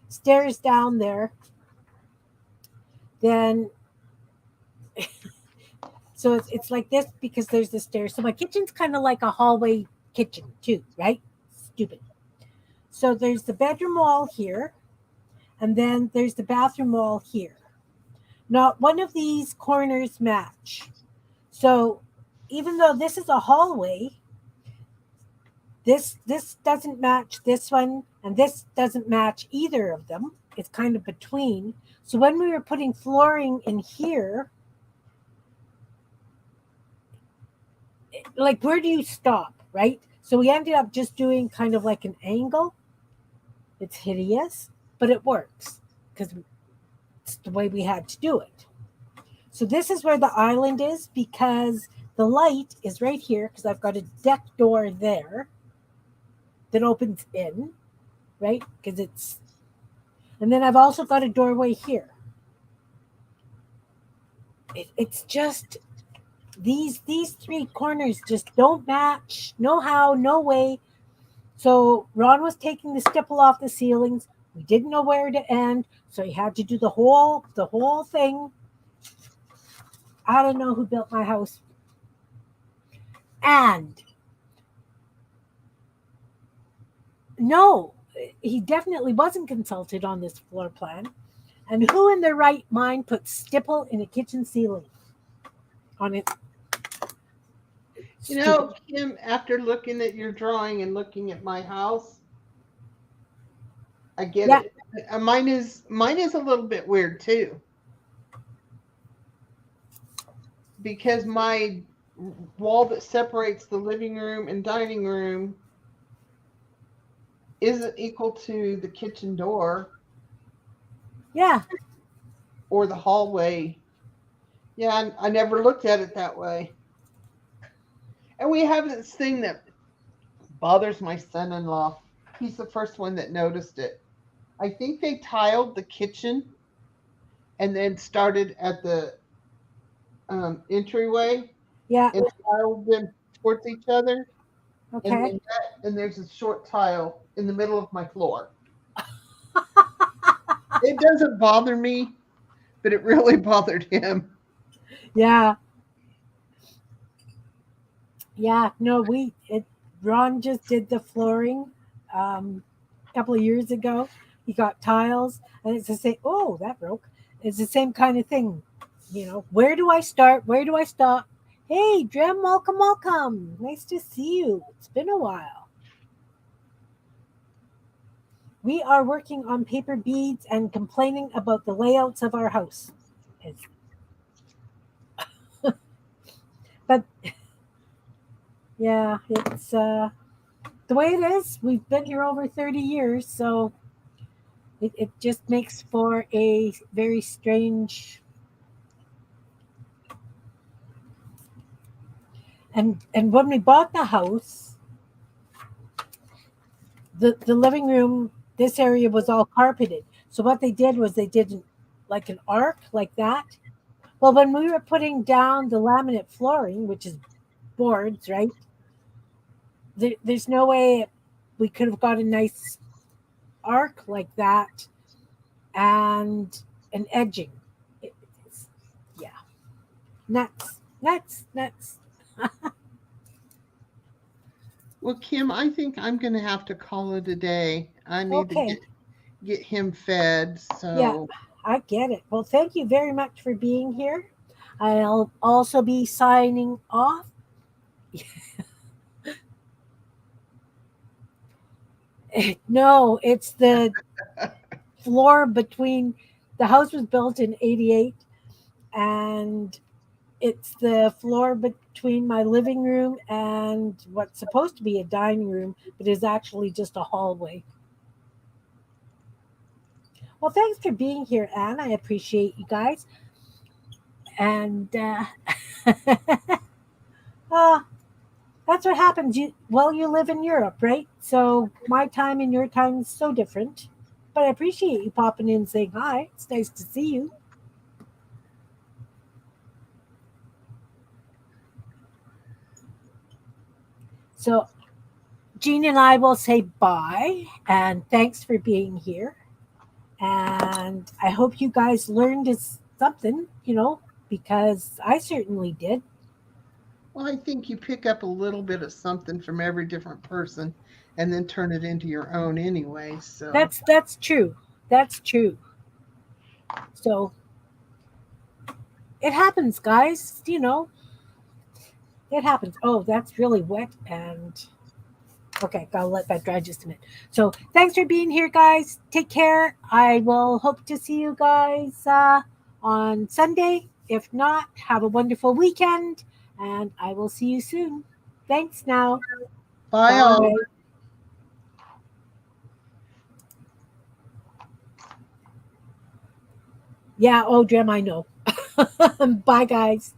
stairs down there. Then, so it's like this because there's the stairs. So my kitchen's kind of like a hallway kitchen too, right? Stupid. So there's the bedroom wall here, and then there's the bathroom wall here. Not one of these corners match. So even though this is a hallway, this doesn't match this one, and this doesn't match either of them. It's kind of between. So when we were putting flooring in here, like, where do you stop, right? So we ended up just doing kind of like an angle. It's hideous, but it works because it's the way we had to do it. So this is where the island is because the light is right here because I've got a deck door there that opens in, right? Because it's, and then I've also got a doorway here. It's just these 3 corners just don't match. No how, no way. So Ron was taking the stipple off the ceilings. We didn't know where to end, so he had to do the whole thing. I don't know who built my house. And no, he definitely wasn't consulted on this floor plan. And who in their right mind puts stipple in a kitchen ceiling on it? You know, Kim, after looking at your drawing and looking at my house, I get it. Mine is a little bit weird too. Because my wall that separates the living room and dining room isn't equal to the kitchen door. Yeah. Or the hallway. Yeah, I never looked at it that way. And we have this thing that bothers my son-in-law. He's the first one that noticed it. I think they tiled the kitchen and then started at the entryway. Yeah. And tiled them towards each other. Okay. And there's a short tile in the middle of my floor. It doesn't bother me, but it really bothered him. Yeah. Yeah. No, Ron just did the flooring a couple of years ago. He got tiles, and it's the same. Oh, that broke. It's the same kind of thing. You know, where do I start? Where do I stop? Hey, Drem, welcome, welcome. Nice to see you. It's been a while. We are working on paper beads and complaining about the layouts of our house. But yeah, it's the way it is. We've been here over 30 years, so it just makes for a very strange. And when we bought the house, the living room, this area was all carpeted. So what they did was they did like an arc like that. Well, when we were putting down the laminate flooring, which is boards, right? There's no way we could have got a nice arc like that and an edging. Yeah. Nuts. Well, Kim, I think I'm going to have to call it a day. I need to get him fed. So yeah, I get it. Well, thank you very much for being here. I'll also be signing off. No, it's the floor between the house was built in 88, and it's the floor between my living room and what's supposed to be a dining room, but is actually just a hallway. Well, thanks for being here, Anne. I appreciate you guys. And uh, that's what happens. You live in Europe, right? So my time and your time is so different. But I appreciate you popping in and saying hi. It's nice to see you. So Jean and I will say bye and thanks for being here. And I hope you guys learned something, because I certainly did. Well, I think you pick up a little bit of something from every different person and then turn it into your own anyway. So, That's true. That's true. So it happens, guys. It happens. Oh, that's really wet. And okay, gotta let that dry just a minute. So thanks for being here, guys. Take care. I will hope to see you guys on Sunday. If not, have a wonderful weekend, and I will see you soon. Thanks now. bye all. Bye. Yeah, oh, Jim, I know. Bye, guys.